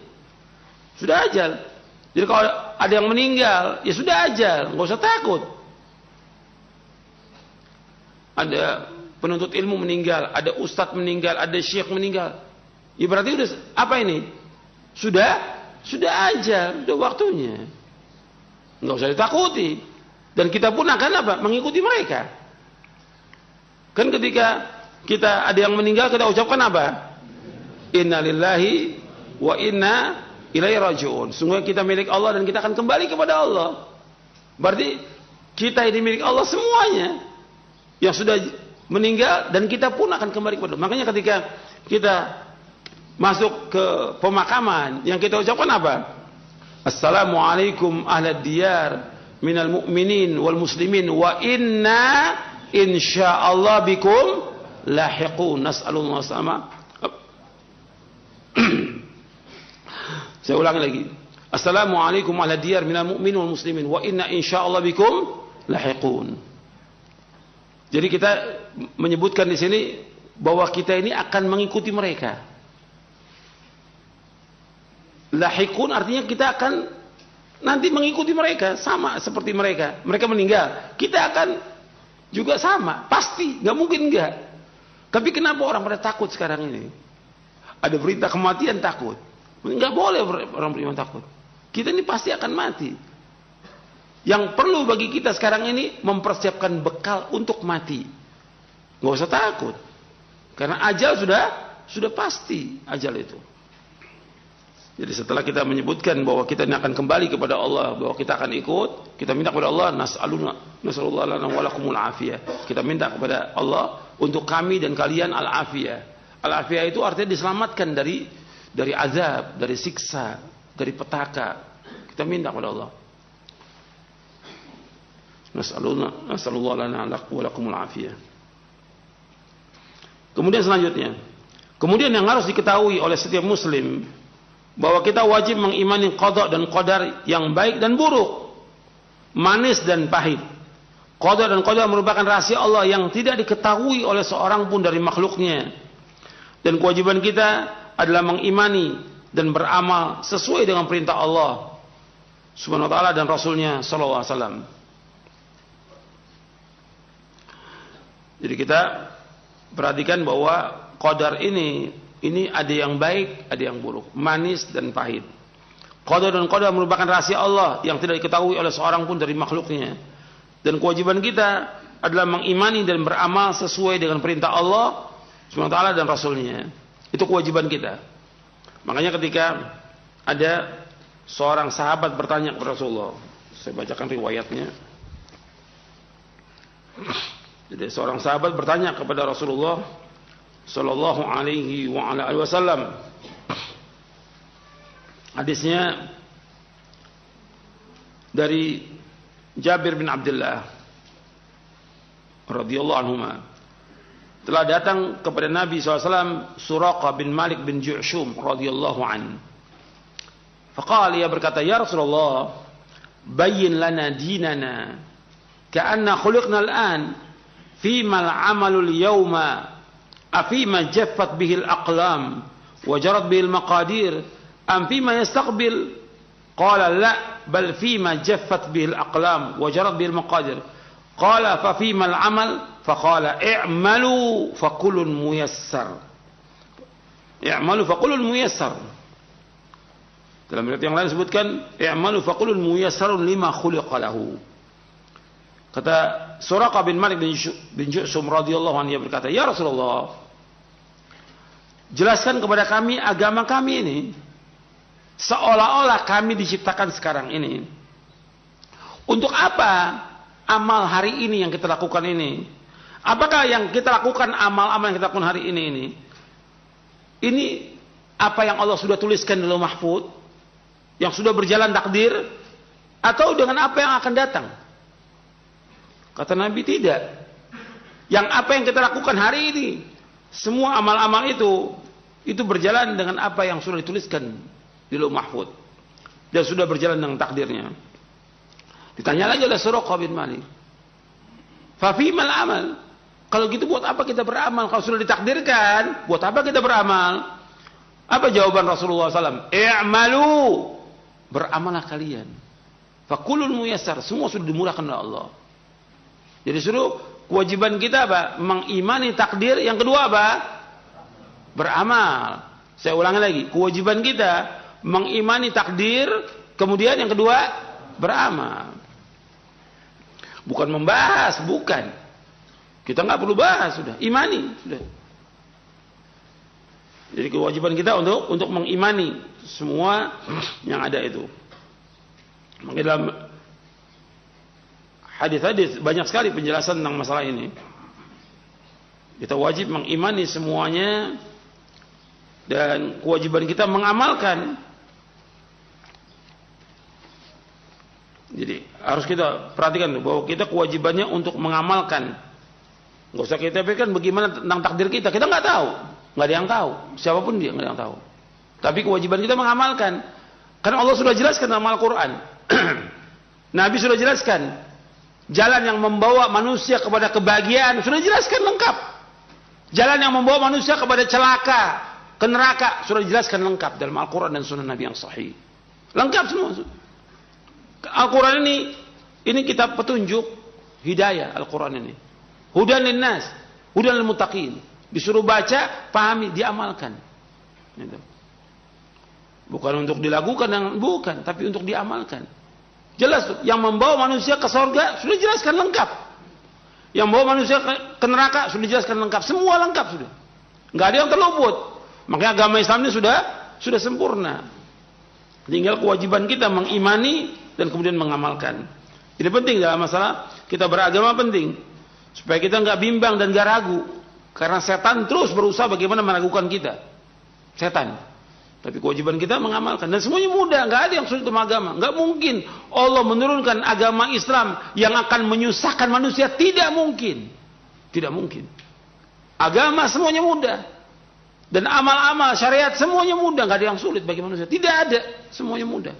Sudah ajal. Jadi kalau ada yang meninggal, ya sudah ajal, enggak usah takut. Ada penuntut ilmu meninggal, ada ustadz meninggal, ada syekh meninggal. Ya berarti udah apa ini? Sudah ajal, sudah waktunya. Enggak usah ditakuti. Dan kita pun akan apa? Mengikuti mereka. Kan ketika kita ada yang meninggal, kita ucapkan apa? Inna lillahi wa inna ilaihi raji'un. Sungguh kita milik Allah dan kita akan kembali kepada Allah. Berarti kita ini milik Allah semuanya. Yang sudah meninggal dan kita pun akan kembali kepada Allah. Makanya ketika kita masuk ke pemakaman, yang kita ucapkan apa? Assalamualaikum ahlad diyar minal mu'minin wal muslimin wa inna insyaallah bikum lahiqun. Nas'alullah sama. Saya ulangi lagi. Assalamualaikum ahlad diyar minal mu'minin wal muslimin wa inna insyaallah bikum lahiqun. Jadi kita menyebutkan di sini bahwa kita ini akan mengikuti mereka. Lahiqun artinya kita akan nanti mengikuti mereka, sama seperti mereka. Mereka meninggal, kita akan juga sama, pasti, nggak mungkin enggak. Tapi kenapa orang pada takut sekarang ini? Ada berita kematian takut. Nggak boleh orang beriman takut. Kita ini pasti akan mati. Yang perlu bagi kita sekarang ini mempersiapkan bekal untuk mati. Nggak usah takut, karena ajal sudah pasti ajal itu. Jadi setelah kita menyebutkan bahwa kita ini akan kembali kepada Allah, bahwa kita akan ikut, kita minta kepada Allah, nasallallahu lana wa lakumul afiyah. Kita minta kepada Allah untuk kami dan kalian al-afiyah. Al-afiyah itu artinya diselamatkan dari azab, dari siksa, dari petaka. Kita minta kepada Allah. Nasallallahu lana wa lakumul afiyah. Kemudian selanjutnya, kemudian yang harus diketahui oleh setiap muslim, bahwa kita wajib mengimani qada dan qadar yang baik dan buruk, manis dan pahit. Qada dan qadar merupakan rahasia Allah yang tidak diketahui oleh seorang pun dari makhluknya. Dan kewajiban kita adalah mengimani dan beramal sesuai dengan perintah Allah Subhanahu wa taala dan Rasulnya sallallahu alaihi wasallam. Jadi kita perhatikan bahwa qadar ini ada yang baik, ada yang buruk, manis dan pahit. Qadar dan qadar merupakan rahasia Allah yang tidak diketahui oleh seorang pun dari makhluknya. Dan kewajiban kita adalah mengimani dan beramal sesuai dengan perintah Allah Subhanahu wa taala dan Rasulnya. Itu kewajiban kita. Makanya ketika ada seorang sahabat bertanya kepada Rasulullah, saya bacakan riwayatnya. Jadi seorang sahabat bertanya kepada Rasulullah sallallahu alaihi wa ala alihi wasallam. Hadisnya dari Jabir bin Abdullah radhiyallahu anhuma. Telah datang kepada Nabi SAW Suraqah bin Malik bin Ju'shum radhiyallahu an. Faqala, ia berkata, ya Rasulullah, bayyin lana dinana ka'anna khuliqna al-an fima al-amalu al-yawma afima jaffat bihi al-aqlam wa jarat bihi al-maqadir am fima yastaqbil. Qala la bal fima jaffat bihi al-aqlam wa jarat bihi al-maqadir. Qala fa fima al-amal. Faqala i'malu fakullun muyassar. I'malu fakullun muyassar. Dalam riwayat yang lain disebutkan i'malu fakullun muyassarun lima khuliqa lahu. Kata Suraqah bin Malik bin Ju'shum radhiyallahu anhu, berkata, ya Rasulullah, jelaskan kepada kami agama kami ini. Seolah-olah kami diciptakan sekarang ini. Untuk apa amal hari ini yang kita lakukan ini? Apakah yang kita lakukan, amal-amal yang kita lakukan hari ini apa yang Allah sudah tuliskan di Lauh Mahfuz, yang sudah berjalan takdir, atau dengan apa yang akan datang? Kata Nabi, tidak. Yang apa yang kita lakukan hari ini, semua amal-amal itu berjalan dengan apa yang sudah dituliskan di Lauh Mahfuz dan sudah berjalan dengan takdirnya. Ditanya lagi oleh Suraqah bin Malik, fa fimal amal? Kalau gitu buat apa kita beramal? Kalau sudah ditakdirkan, buat apa kita beramal? Apa jawaban Rasulullah SAW? I'malu, beramalah kalian. Fakullun muyassar, semua sudah dimurahkan oleh Allah. Jadi suruh kewajiban kita apa? Mengimani takdir. Yang kedua apa? Beramal. Saya ulangi lagi, kewajiban kita mengimani takdir, kemudian yang kedua beramal. Bukan membahas, bukan. Kita nggak perlu bahas, sudah imani, sudah. Jadi kewajiban kita untuk mengimani semua yang ada itu. Maka dalam hadis-hadis banyak sekali penjelasan tentang masalah ini. Kita wajib mengimani semuanya dan kewajiban kita mengamalkan. Jadi harus kita perhatikan bahwa kita kewajibannya untuk mengamalkan. Nggak usah kita pikirkan bagaimana tentang takdir kita. Kita nggak tahu, nggak ada yang tahu. Siapapun dia nggak ada yang tahu. Tapi kewajiban kita mengamalkan. Karena Allah sudah jelaskan dalam Al-Quran. Nabi sudah jelaskan jalan yang membawa manusia kepada kebahagiaan, sudah jelaskan lengkap. Jalan yang membawa manusia kepada celaka, ke neraka, sudah dijelaskan lengkap dalam Al-Quran dan Sunnah Nabi yang sahih. Lengkap semua. Al-Quran ini kitab petunjuk hidayah. Al-Quran ini hudan linnas, hudan lil muttaqin. Disuruh baca, pahami, diamalkan. Gitu. Bukan untuk dilakukan, bukan, tapi untuk diamalkan. Jelas yang membawa manusia ke surga sudah jelaskan lengkap. Yang membawa manusia ke neraka sudah jelaskan lengkap. Semua lengkap sudah. Enggak ada yang terluput. Makanya agama Islam ini sudah sempurna. Tinggal kewajiban kita mengimani dan kemudian mengamalkan. Ini penting dalam masalah kita beragama, penting supaya kita enggak bimbang dan enggak ragu. Karena setan terus berusaha bagaimana meragukan kita. Setan. Tapi kewajiban kita mengamalkan. Dan semuanya mudah. Nggak ada yang sulit dalam agama. Nggak mungkin Allah menurunkan agama Islam yang akan menyusahkan manusia. Tidak mungkin. Tidak mungkin. Agama semuanya mudah. Dan amal-amal syariat semuanya mudah. Nggak ada yang sulit bagi manusia. Tidak ada. Semuanya mudah.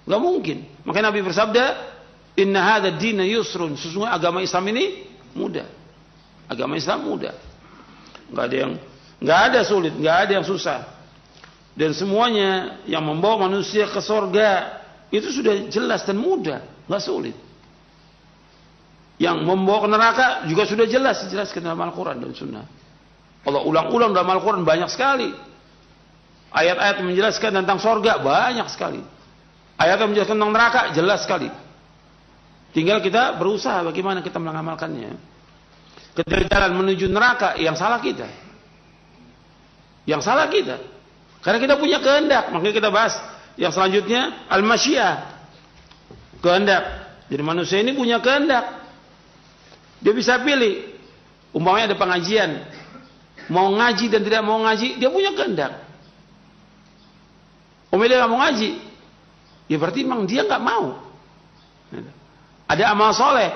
Nggak mungkin. Makanya Nabi bersabda, Inna hadha dina yusrun. Sesungguhnya agama Islam ini mudah. Agama Islam mudah. Nggak ada sulit. Nggak ada yang susah. Dan semuanya yang membawa manusia ke surga itu sudah jelas dan mudah, nggak sulit. Yang membawa ke neraka juga sudah jelas dijelaskan dalam Al-Quran dan Sunnah. Allah ulang-ulang dalam Al-Quran banyak sekali. Ayat-ayat menjelaskan tentang surga banyak sekali. Ayat yang menjelaskan tentang neraka jelas sekali. Tinggal kita berusaha bagaimana kita mengamalkannya. Ketika jalan menuju neraka, yang salah kita. Yang salah kita. Karena kita punya kehendak. Makanya kita bahas yang selanjutnya al-masyiah. Kehendak. Jadi manusia ini punya kehendak. Dia bisa pilih. Umpamanya ada pengajian. Mau ngaji dan tidak mau ngaji. Dia punya kehendak. Umpamanya dia nggak mau ngaji. Ya berarti memang dia nggak mau. Ada amal soleh.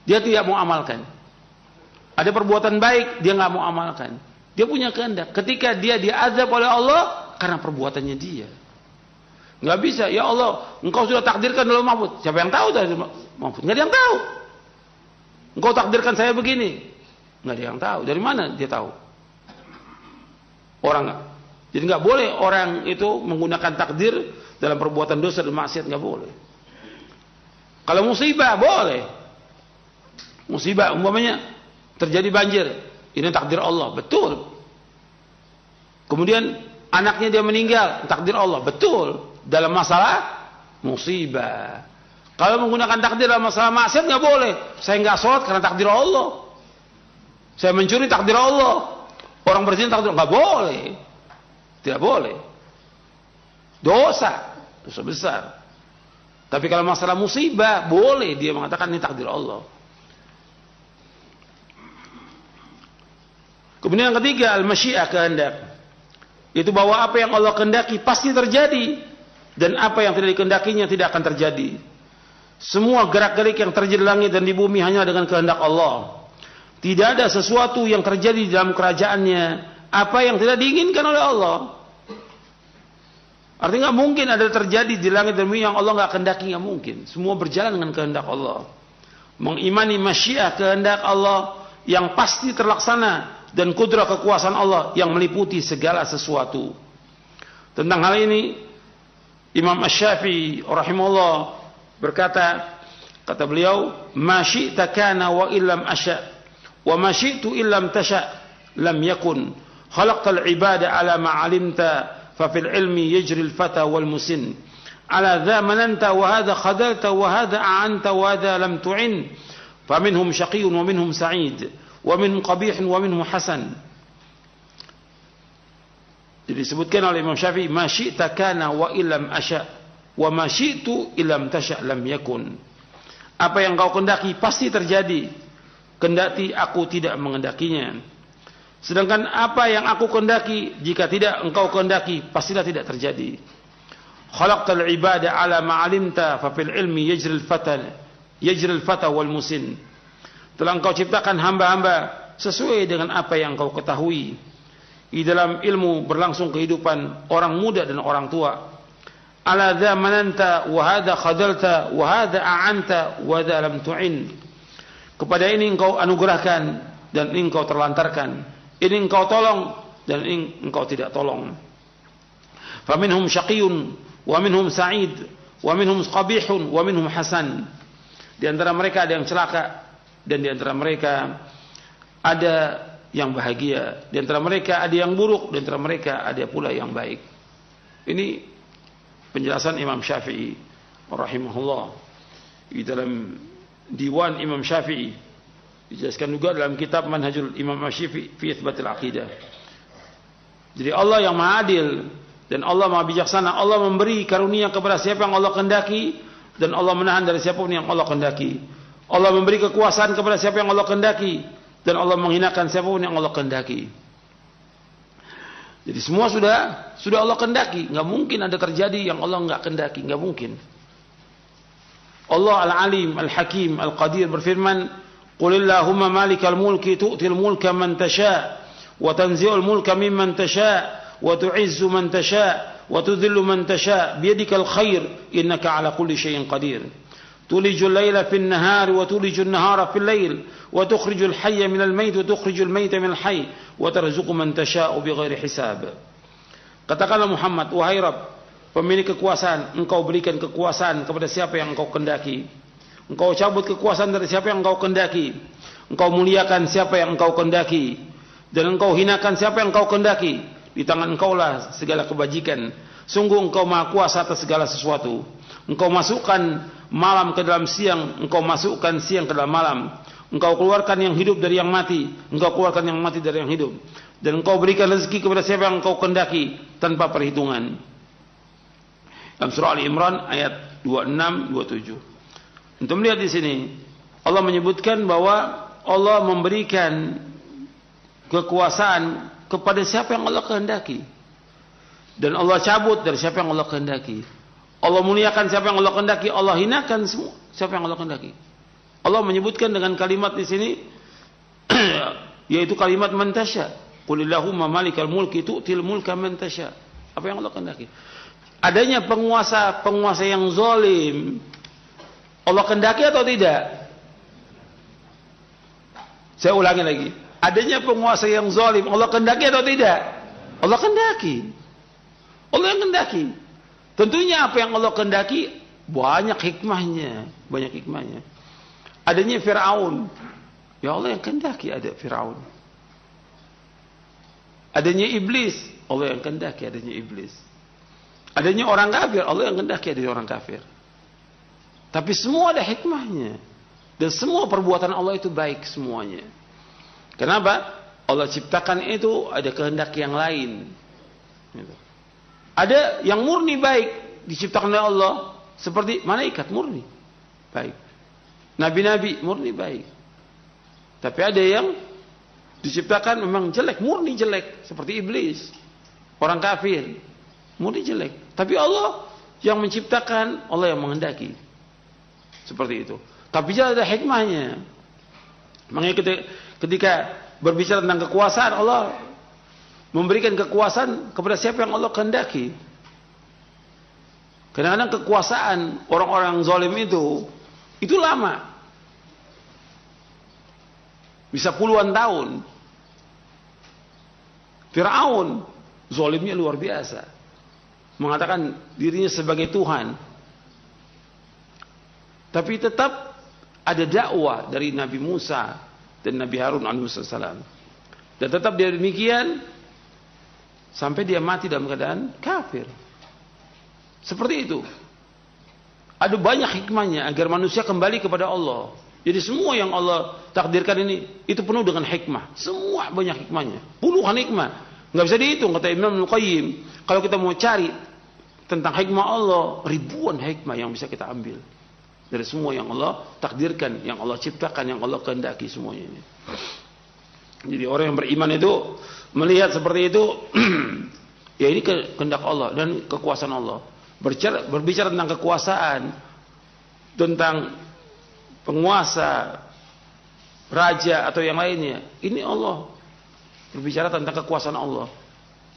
Dia tidak mau amalkan. Ada perbuatan baik. Dia nggak mau amalkan. Dia punya kehendak. Ketika dia diazab oleh Allah karena perbuatannya dia. Nggak bisa. Ya Allah, Engkau sudah takdirkan dalam mahfud. Siapa yang tahu dari mahfud? Nggak ada yang tahu. Engkau takdirkan saya begini. Nggak ada yang tahu. Dari mana dia tahu? Orang. Jadi nggak boleh orang itu menggunakan takdir dalam perbuatan dosa dan maksiat, nggak boleh. Kalau musibah boleh. Musibah umpamanya terjadi banjir. Ini takdir Allah, betul. Kemudian anaknya dia meninggal, takdir Allah, betul. Dalam masalah musibah. Kalau menggunakan takdir dalam masalah maksiat nggak boleh. Saya nggak sholat karena takdir Allah. Saya mencuri takdir Allah. Orang berzina takdir Allah, nggak boleh. Tidak boleh. Dosa besar. Tapi kalau masalah musibah boleh dia mengatakan ini takdir Allah. Kemudian yang ketiga, al-masyiah, kehendak. Itu bahwa apa yang Allah kehendaki pasti terjadi. Dan apa yang tidak dikehendakinya tidak akan terjadi. Semua gerak-gerik yang terjadi di langit dan di bumi hanya dengan kehendak Allah. Tidak ada sesuatu yang terjadi di dalam kerajaannya apa yang tidak diinginkan oleh Allah. Artinya nggak mungkin ada terjadi di langit dan bumi yang Allah nggak kehendaki, nggak mungkin. Semua berjalan dengan kehendak Allah. Mengimani masyiah, kehendak Allah yang pasti terlaksana. Dan kudrah kekuasaan Allah yang meliputi segala sesuatu. Tentang hal ini Imam Asy-Syafi'i rahimahullah berkata, kata beliau, "Ma syi'ta kana wa illam asya' wa ma syi'tu illam tasha' lam yakun. Khalaqtal ibada ala ma 'alimta fa fil ilmi yajri al-fata wal musin. Ala dha mananta wa hadha khadalta wa hadha a'anta wa hadha lam tu'in. Fa minhum syaqiyyun wa minhum sa'id." Wa min qabih wa minhu hasan. Jadi disebutkan oleh Imam Syafi'i, ma syi'ta kana wa illam asya' wa ma syi'tu illam tasha' lam yakun. Apa yang kau kehendaki pasti terjadi, kendati aku tidak mengendakinya. Sedangkan apa yang aku kehendaki, jika tidak engkau kehendaki, pastilah tidak terjadi. Khalaqtal ibada ala ma 'alimta fa fil ilmi yajri al-fata wal musin. Telah engkau ciptakan hamba-hamba sesuai dengan apa yang engkau ketahui. Di dalam ilmu berlangsung kehidupan orang muda dan orang tua. Ala dha mananta wa hadha khadalta wa hadha a'anta wa hadha lam tu'in. Kepada ini engkau anugerahkan dan ini engkau terlantarkan. Ini engkau tolong dan ini engkau tidak tolong. Faminhum syaqiyyun wa minhum sa'id. Wa minhum qabihun wa minhum hasan. Di antara mereka ada yang celaka dan di antara mereka ada yang bahagia. Di antara mereka ada yang buruk, di antara mereka ada pula yang baik. Ini penjelasan Imam Syafi'i rahimahullah di dalam Diwan Imam Syafi'i. Dijelaskan juga dalam kitab Manhajul Imam Syafi'i fi Itsbatil Aqidah. Jadi Allah yang Maha Adil dan Allah Maha Bijaksana. Allah memberi karunia kepada siapa yang Allah kehendaki dan Allah menahan dari siapa pun yang Allah kehendaki. Allah memberi kekuasaan kepada siapa yang Allah kehendaki dan Allah menghinakan siapa pun yang Allah kehendaki. Jadi semua sudah Allah kehendaki. Enggak mungkin ada terjadi yang Allah enggak kehendaki, enggak mungkin. Allah Al-Alim, Al-Hakim, Al-Qadir berfirman, "Qulillahumma malikal mulki tu'til mulka man tasha' wa tanzi'ul mulka mimman tasha' wa tu'izzu man tasha' wa tudhillu man tasha' biyadikal khair innaka 'ala kulli syai'in qadir." Tulijul laila fin nahari wa tulijul nahara fil lail wa tukhrijul hayya minal mayt wa tukhrijul mayta minal hayy wa tarzuqu man tasha'u bighairi hisab. Katakanlah Muhammad, wahai Rabb, pemilik kekuasaan, engkau berikan kekuasaan kepada siapa yang engkau kehendaki. Engkau cabut kekuasaan dari siapa yang engkau kehendaki. Engkau muliakan siapa yang engkau kehendaki dan engkau hinakan siapa yang engkau kehendaki. Di tangan engkaulah segala kebajikan. Sungguh engkau maha kuasa atas segala sesuatu. Engkau masukkan malam ke dalam siang, engkau masukkan siang ke dalam malam. Engkau keluarkan yang hidup dari yang mati, engkau keluarkan yang mati dari yang hidup. Dan engkau berikan rezeki kepada siapa yang engkau kehendaki tanpa perhitungan. Dalam surah Ali Imran ayat 26 27. Untuk melihat di sini Allah menyebutkan bahwa Allah memberikan kekuasaan kepada siapa yang Allah kehendaki. Dan Allah cabut dari siapa yang Allah kehendaki. Allah muliakan siapa yang Allah kehendaki, Allah hinakan semua siapa yang Allah kehendaki. Allah menyebutkan dengan kalimat di sini yaitu kalimat man tasya. Qulillahumma malikal mulki tu'til mulka man tasya. Apa yang Allah kehendaki. Adanya penguasa yang zalim, Allah kehendaki atau tidak? Saya ulangi lagi. Adanya penguasa yang zalim, Allah kehendaki atau tidak? Allah kehendaki. Allah yang kehendaki. Tentunya apa yang Allah kehendaki banyak hikmahnya, Adanya Firaun, ya Allah yang kehendaki ada Firaun. Adanya iblis, Allah yang kehendaki adanya iblis. Adanya orang kafir, Allah yang kehendaki adanya orang kafir. Tapi semua ada hikmahnya. Dan semua perbuatan Allah itu baik semuanya. Kenapa? Allah ciptakan itu ada kehendak yang lain. Gitu. Ada yang murni baik diciptakan oleh Allah, seperti malaikat murni baik, nabi-nabi murni baik. Tapi ada yang diciptakan memang jelek, murni jelek, seperti iblis, orang kafir, murni jelek. Tapi Allah yang menciptakan, Allah yang menghendaki. Seperti itu. Tapi juga ada hikmahnya. Makanya ketika berbicara tentang kekuasaan, Allah memberikan kekuasaan kepada siapa yang Allah kehendaki. Kadang-kadang kekuasaan orang-orang zalim itu lama. Bisa puluhan tahun. Firaun zalimnya luar biasa. Mengatakan dirinya sebagai Tuhan. Tapi tetap ada dakwah dari Nabi Musa dan Nabi Harun alaihissalam. Dan tetap dia demikian sampai dia mati dalam keadaan kafir. Seperti itu. Ada banyak hikmahnya agar manusia kembali kepada Allah. Jadi semua yang Allah takdirkan ini itu penuh dengan hikmah. Semua banyak hikmahnya. Puluhan hikmah. Enggak bisa dihitung kata Imam Al-Qayyim. Kalau kita mau cari tentang hikmah Allah, ribuan hikmah yang bisa kita ambil dari semua yang Allah takdirkan, yang Allah ciptakan, yang Allah kehendaki semuanya ini. Jadi orang yang beriman itu melihat seperti itu, ya ini kehendak Allah dan kekuasaan Allah. Berbicara tentang kekuasaan, tentang penguasa, raja atau yang lainnya, ini Allah berbicara tentang kekuasaan Allah.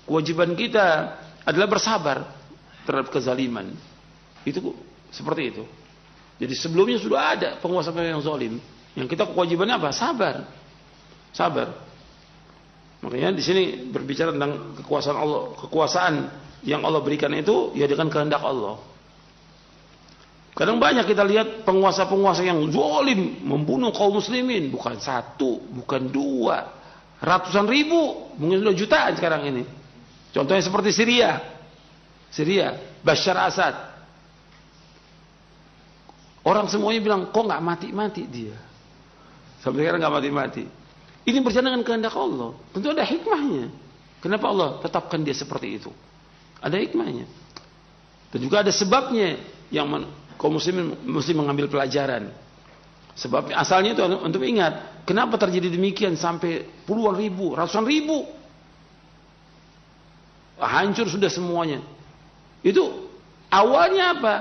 Kewajiban kita adalah bersabar terhadap kezaliman. Itu seperti itu. Jadi sebelumnya sudah ada penguasa yang zalim. Yang kita kewajibannya apa? Sabar. Sabar. Makanya di sini berbicara tentang kekuasaan Allah, kekuasaan yang Allah berikan itu ya dengan kehendak Allah. Kadang banyak kita lihat penguasa-penguasa yang zalim membunuh kaum muslimin, bukan satu, bukan dua, ratusan ribu, mungkin sudah jutaan sekarang ini. Contohnya seperti Syria, Bashar Assad. Orang semuanya bilang, kok nggak mati-mati dia? Sampai sekarang nggak mati-mati. Ini berjalan dengan kehendak Allah. Tentu ada hikmahnya. Kenapa Allah tetapkan dia seperti itu? Ada hikmahnya. Dan juga ada sebabnya yang kaum muslimin mesti mengambil pelajaran. Sebab asalnya itu untuk ingat, kenapa terjadi demikian sampai puluhan ribu, ratusan ribu. Hancur sudah semuanya. Itu awalnya apa?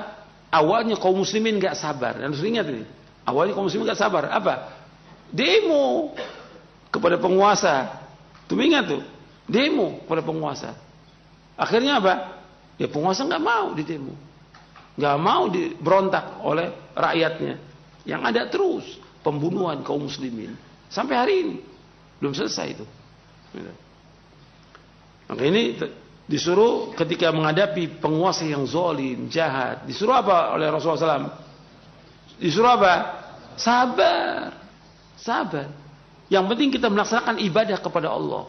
Awalnya kaum muslimin gak sabar. Dan harus ingat ini. Awalnya kaum muslimin gak sabar. Apa? Demo kepada penguasa. Tuh ingat tuh. Demo kepada penguasa. Akhirnya apa? Ya penguasa gak mau didemo. Gak mau diberontak oleh rakyatnya. Yang ada terus pembunuhan kaum muslimin. Sampai hari ini. Belum selesai itu. Maka ini disuruh ketika menghadapi penguasa yang zalim, jahat. Disuruh apa oleh Rasulullah SAW? Disuruh apa? Sabar. Sabar. Yang penting kita melaksanakan ibadah kepada Allah.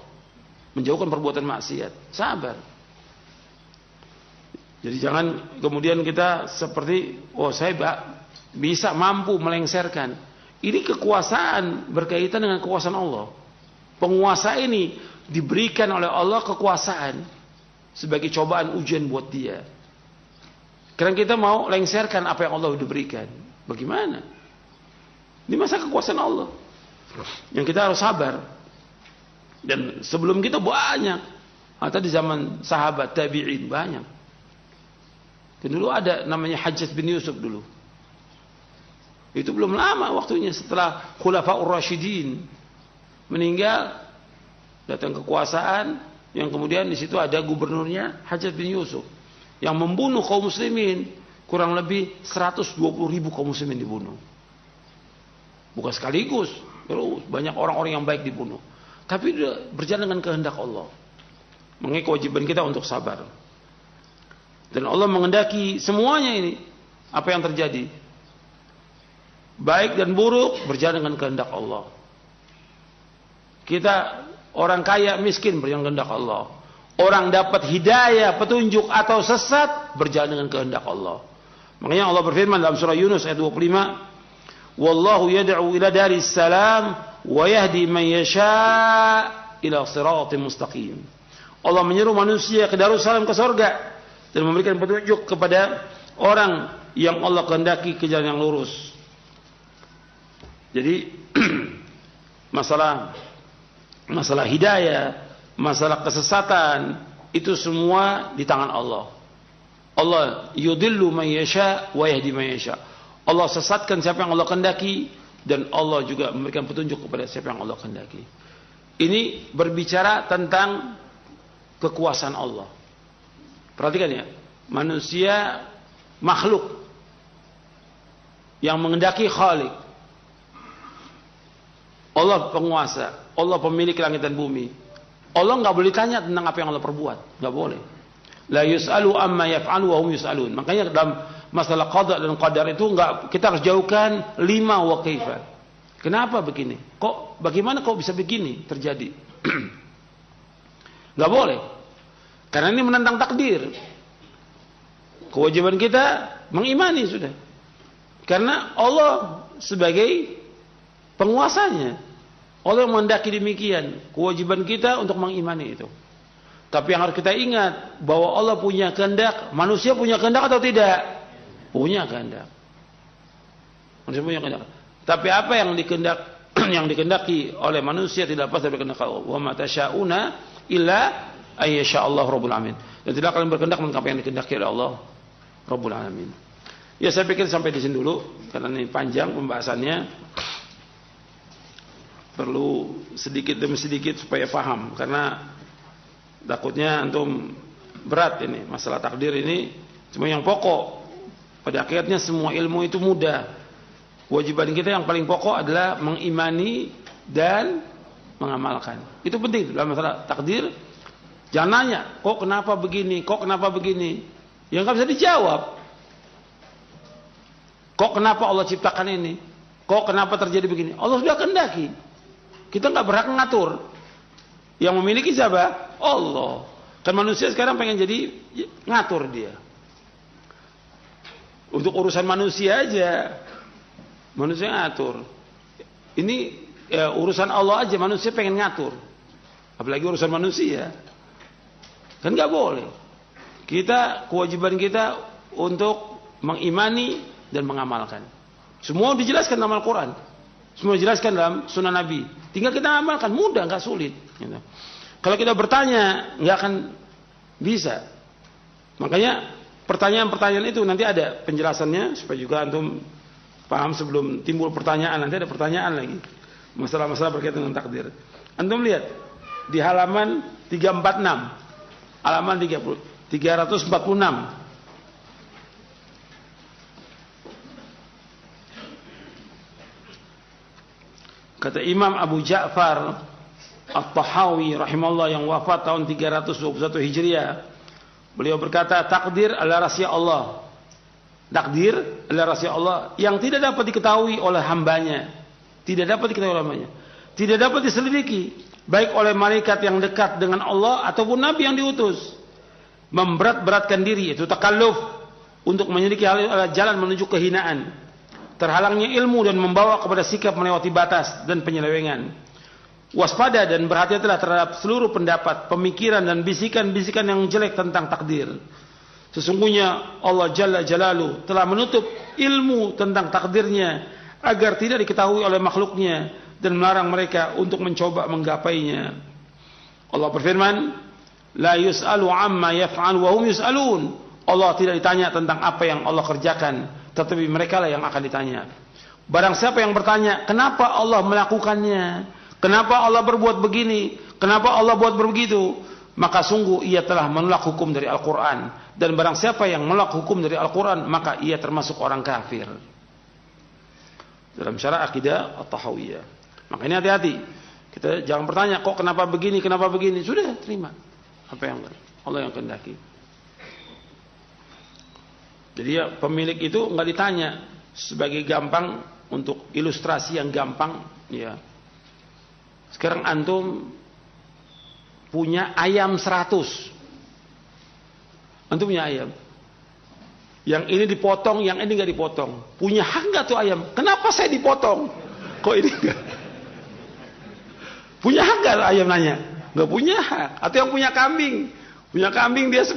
Menjauhkan perbuatan maksiat. Sabar. Jadi jangan kemudian kita seperti, oh saya bisa mampu melengsarkan. Ini kekuasaan berkaitan dengan kekuasaan Allah. Penguasa ini diberikan oleh Allah kekuasaan sebagai cobaan ujian buat dia. Karena kita mau lengsarkan apa yang Allah sudah berikan. Bagaimana? Ini masa kekuasaan Allah. Yang kita harus sabar. Dan sebelum kita banyak. Atau di zaman sahabat, tabi'in banyak. Dan dulu ada namanya Hajjaj bin Yusuf dulu. Itu belum lama waktunya setelah Khulafaur Rasyidin meninggal, datang kekuasaan yang kemudian di situ ada gubernurnya Hajjaj bin Yusuf yang membunuh kaum muslimin, kurang lebih 120 ribu kaum muslimin dibunuh. Bukan sekaligus, terus banyak orang-orang yang baik dibunuh. Tapi berjalan dengan kehendak Allah. Mengenai kewajiban kita untuk sabar. Dan Allah mengendaki semuanya ini. Apa yang terjadi? Baik dan buruk berjalan dengan kehendak Allah. Kita orang kaya miskin berjalan dengan kehendak Allah. Orang dapat hidayah, petunjuk atau sesat berjalan dengan kehendak Allah. Makanya Allah berfirman dalam surah Yunus ayat 25, "Wallahu yad'u ila daris salam wa yahdi man yasha' ila siratin mustaqim." Allah menyeru manusia ke Darussalam, ke surga, dan memberikan petunjuk kepada orang yang Allah kehendaki ke jalan yang lurus. Jadi masalah hidayah, masalah kesesatan itu semua di tangan Allah. Allah yudillu man yasha wa yahdi man yasha. Allah sesatkan siapa yang Allah kehendaki dan Allah juga memberikan petunjuk kepada siapa yang Allah kehendaki. Ini berbicara tentang kekuasaan Allah. Perhatikan ya, manusia makhluk yang mengendaki Khalik. Allah penguasa, Allah pemilik langit dan bumi. Allah nggak boleh tanya tentang apa yang Allah perbuat, nggak boleh. La yus'alu amma yaf'alu wa hum yus'alun. Makanya dalam masalah qada dan qadar itu nggak, kita harus jauhkan lima wa kaifa. Kenapa begini? Bagaimana kok bisa begini terjadi? Nggak boleh. Karena ini menentang takdir. Kewajiban kita mengimani sudah. Karena Allah sebagai penguasanya. Allah menghendaki demikian. Kewajiban kita untuk mengimani itu. Tapi yang harus kita ingat bahwa Allah punya kehendak. Manusia punya kehendak atau tidak? Punya kehendak. Manusia punya kehendak. Tapi apa yang dikehendaki oleh manusia tidak lepas dari kehendak Allah. Wa ma tasyauna illa ayyasha Allah Rabbul Alamin. Dan tidak akan berkehendak melainkan apa yang dikehendaki oleh Allah Rabbul Alamin. Ya, saya pikir sampai di sini dulu karena ini panjang pembahasannya. Perlu sedikit demi sedikit supaya paham, karena takutnya antum berat ini masalah takdir ini. Cuma yang pokok pada akhirnya semua ilmu itu mudah. Kewajiban kita yang paling pokok adalah mengimani dan mengamalkan. Itu penting dalam masalah takdir. Jangan nanya, kok kenapa begini, kok kenapa begini, yang nggak bisa dijawab. Kok kenapa Allah ciptakan ini? Kok kenapa terjadi begini? Allah sudah kehendaki. Kita nggak berhak ngatur. Yang memiliki siapa? Allah. Kan manusia sekarang pengen jadi ngatur dia. Untuk urusan manusia aja, manusia ngatur. Ini ya, urusan Allah aja manusia pengen ngatur. Apalagi urusan manusia. Kan nggak boleh. Kewajiban kita untuk mengimani dan mengamalkan. Semua dijelaskan dalam Al-Quran. Semua dijelaskan dalam Sunnah Nabi. Tinggal kita amalkan, mudah, nggak sulit. Gitu. Kalau kita bertanya, nggak akan bisa. Makanya pertanyaan-pertanyaan itu nanti ada penjelasannya supaya juga antum paham sebelum timbul pertanyaan. Nanti ada pertanyaan lagi, masalah-masalah berkaitan dengan takdir. Antum lihat di halaman 346, halaman 346. Kata Imam Abu Ja'far At-Tahawi rahimahullah yang wafat tahun 321 Hijriah, beliau berkata, takdir adalah rahasia Allah. Takdir adalah rahasia Allah yang tidak dapat diketahui oleh hambanya. Tidak dapat diketahui oleh hambanya. Tidak dapat diselidiki baik oleh malaikat yang dekat dengan Allah ataupun nabi yang diutus. Memberat-beratkan diri, itu takalluf, untuk menyelidiki hal jalan menuju kehinaan. Terhalangnya ilmu dan membawa kepada sikap melewati batas dan penyelewengan. Waspada dan berhati-hatilah terhadap seluruh pendapat, pemikiran dan bisikan-bisikan yang jelek tentang takdir. Sesungguhnya Allah Jalla Jalaluhu telah menutup ilmu tentang takdirnya agar tidak diketahui oleh makhluknya dan melarang mereka untuk mencoba menggapainya. Allah berfirman, La yus'alu amma yaf'al wa hum yus'alun. Allah tidak ditanya tentang apa yang Allah kerjakan, tetapi mereka lah yang akan ditanya. Barang siapa yang bertanya, kenapa Allah melakukannya? Kenapa Allah berbuat begini? Kenapa Allah buat begitu? Maka sungguh ia telah menolak hukum dari Al-Quran. Dan barang siapa yang menolak hukum dari Al-Quran, maka ia termasuk orang kafir. Dalam syarah akidah At-Tahawiyah. Maka ini hati-hati. Kita jangan bertanya, kok kenapa begini, kenapa begini? Sudah, terima. Apa yang Allah yang kehendaki. Jadi ya, pemilik itu nggak ditanya sebagai gampang untuk ilustrasi yang gampang. Ya. Sekarang antum punya ayam 100. Antum punya ayam. Yang ini dipotong, yang ini nggak dipotong. Punya hak nggak tuh ayam? Kenapa saya dipotong? Kok ini nggak? Punya hak nggak ayam nanya? Nggak punya hak. Atau yang punya kambing dia 10.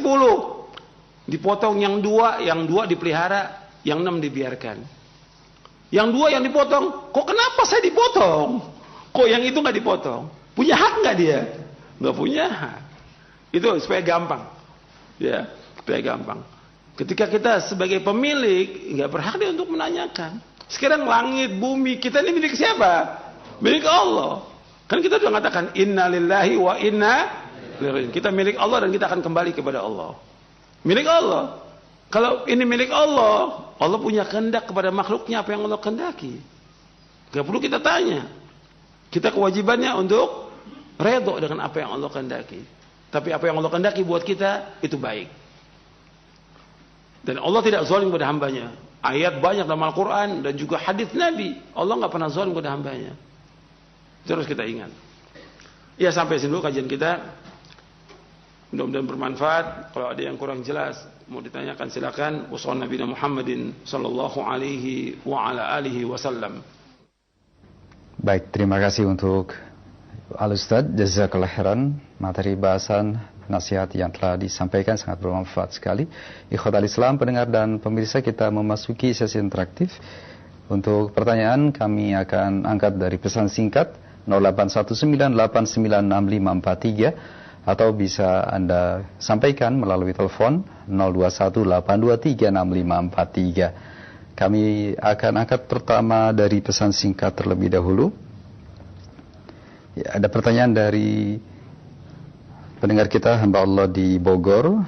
Dipotong yang 2 dipelihara, yang 6 dibiarkan. Yang 2 yang dipotong, kok kenapa saya dipotong? Kok yang itu nggak dipotong? Punya hak nggak dia? Nggak punya hak. Itu supaya gampang, ya, supaya gampang. Ketika kita sebagai pemilik nggak berhak dia untuk menanyakan. Sekarang langit, bumi kita ini milik siapa? Milik Allah. Kan kita sudah mengatakan Inna lillahi wa inna ilaihi. Kita milik Allah dan kita akan kembali kepada Allah. Milik Allah. Kalau ini milik Allah, Allah punya kehendak kepada makhluknya apa yang Allah kehendaki. Gak perlu kita tanya. Kita kewajibannya untuk redha dengan apa yang Allah kehendaki. Tapi apa yang Allah kehendaki buat kita itu baik. Dan Allah tidak zalim kepada hambanya. Ayat banyak dalam Al-Quran dan juga hadis Nabi. Allah gak pernah zalim kepada hambanya. Itu harus kita ingat. Ya, sampai sini dulu kajian kita. Mudah-mudahan bermanfaat. Kalau ada yang kurang jelas mau ditanyakan silakan. Wassalamualaikum Nabi Muhammadin sallallahu alaihi wa ala alihi wasallam. Baik, terima kasih untuk Al-Ustaz Jazakallah khairan. Materi bahasan nasihat yang telah disampaikan sangat bermanfaat sekali. Ikhwatal Islam, pendengar dan pemirsa, kita memasuki sesi interaktif. Untuk pertanyaan kami akan angkat dari pesan singkat 0819896543 atau bisa Anda sampaikan melalui telepon 0218236543. Kami akan angkat pertama dari pesan singkat terlebih dahulu. Ya, ada pertanyaan dari pendengar kita, hamba Allah di Bogor.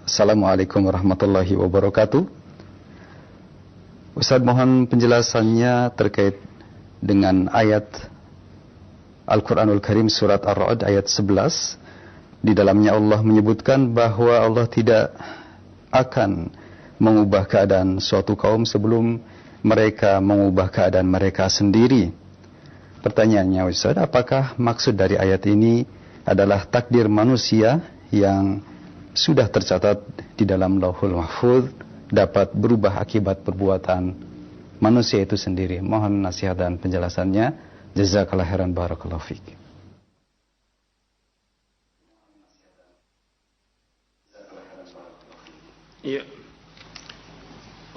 Assalamualaikum warahmatullahi wabarakatuh. Ustaz, mohon penjelasannya terkait dengan ayat Al-Quranul Karim surat Ar-Ra'd ayat 11. Di dalamnya Allah menyebutkan bahwa Allah tidak akan mengubah keadaan suatu kaum sebelum mereka mengubah keadaan mereka sendiri. Pertanyaannya Ustaz, apakah maksud dari ayat ini adalah takdir manusia yang sudah tercatat di dalam Lauhul Mahfuz dapat berubah akibat perbuatan manusia itu sendiri? Mohon nasihat dan penjelasannya. Jazakallahu khairan, barakallahu fiik. Ya.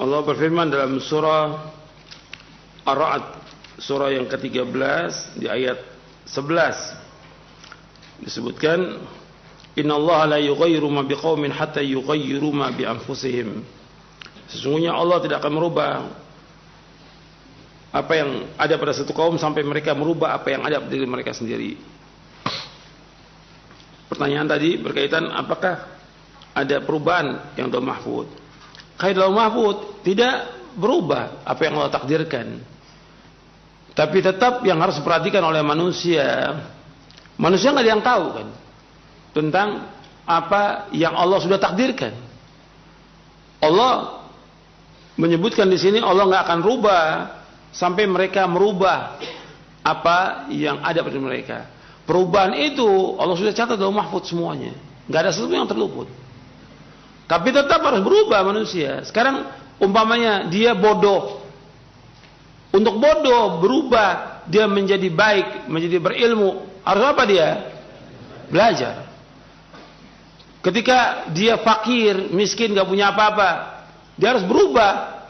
Allah berfirman dalam surah Ar-Ra'd, surah yang ke-13 di ayat 11. Disebutkan, "Innallaha la yughayyiru ma biqaumin hatta yughayyiru ma bi anfusihim." Sesungguhnya Allah tidak akan merubah apa yang ada pada satu kaum sampai mereka merubah apa yang ada pada diri mereka sendiri. Pertanyaan tadi berkaitan apakah ada perubahan yang Lauhul Mahfuz. Kaidah Lauhul Mahfuz tidak berubah apa yang Allah takdirkan. Tapi tetap yang harus diperhatikan oleh manusia nggak ada yang tahu kan tentang apa yang Allah sudah takdirkan. Allah menyebutkan di sini Allah nggak akan rubah sampai mereka merubah apa yang ada pada mereka. Perubahan itu Allah sudah catat dalam Mahfuz semuanya. Nggak ada sesuatu yang terluput. Tapi tetap harus berubah manusia. Sekarang umpamanya dia bodoh. Untuk bodoh berubah dia menjadi baik, menjadi berilmu, harus apa dia? Belajar. Ketika dia fakir, miskin, gak punya apa-apa, dia harus berubah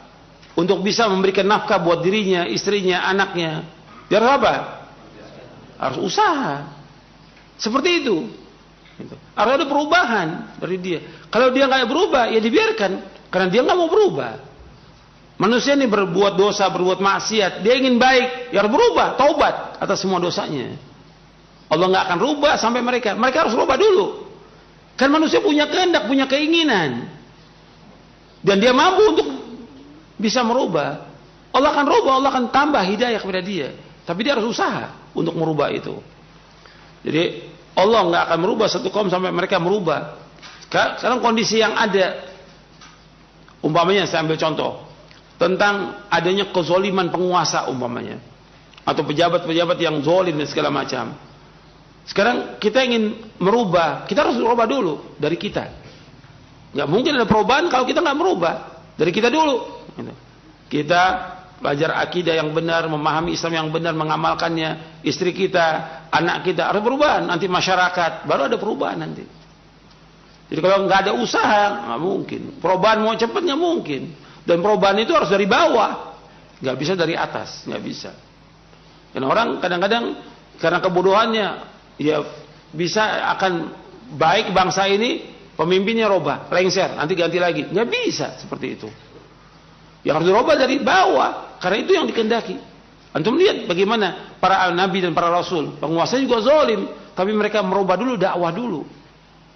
untuk bisa memberikan nafkah buat dirinya, istrinya, anaknya. Dia harus apa? Harus usaha. Seperti itu. Harus ada perubahan dari dia. Kalau dia nggak berubah, ya dibiarkan, karena dia nggak mau berubah. Manusia ini berbuat dosa, berbuat maksiat, dia ingin baik, ya harus berubah, taubat atas semua dosanya. Allah nggak akan rubah sampai mereka harus rubah dulu. Kan manusia punya kehendak, punya keinginan, dan dia mampu untuk bisa merubah. Allah akan rubah, Allah akan tambah hidayah kepada dia, tapi dia harus usaha untuk merubah itu. Jadi Allah nggak akan merubah satu kaum sampai mereka merubah. Sekarang kondisi yang ada, umpamanya saya ambil contoh tentang adanya kezoliman penguasa umpamanya, atau pejabat-pejabat yang zolim dan segala macam. Sekarang kita ingin merubah, kita harus merubah dulu dari kita. Nggak mungkin ada perubahan kalau kita nggak merubah dari kita dulu. Kita belajar akidah yang benar, memahami Islam yang benar, mengamalkannya. Istri kita, anak kita harus berubah. Nanti masyarakat baru ada perubahan nanti. Jadi kalau nggak ada usaha, nggak mungkin. Perubahan mau cepat nggak mungkin. Dan perubahan itu harus dari bawah, nggak bisa dari atas, nggak bisa. Dan orang kadang-kadang karena kebodohannya, ya bisa akan baik bangsa ini, pemimpinnya robah, lengser, nanti ganti lagi, nggak bisa seperti itu. Yang harus dirubah dari bawah, karena itu yang dikehendaki. Antum lihat bagaimana para nabi dan para rasul, penguasa juga zalim, tapi mereka merubah dulu, dakwah dulu,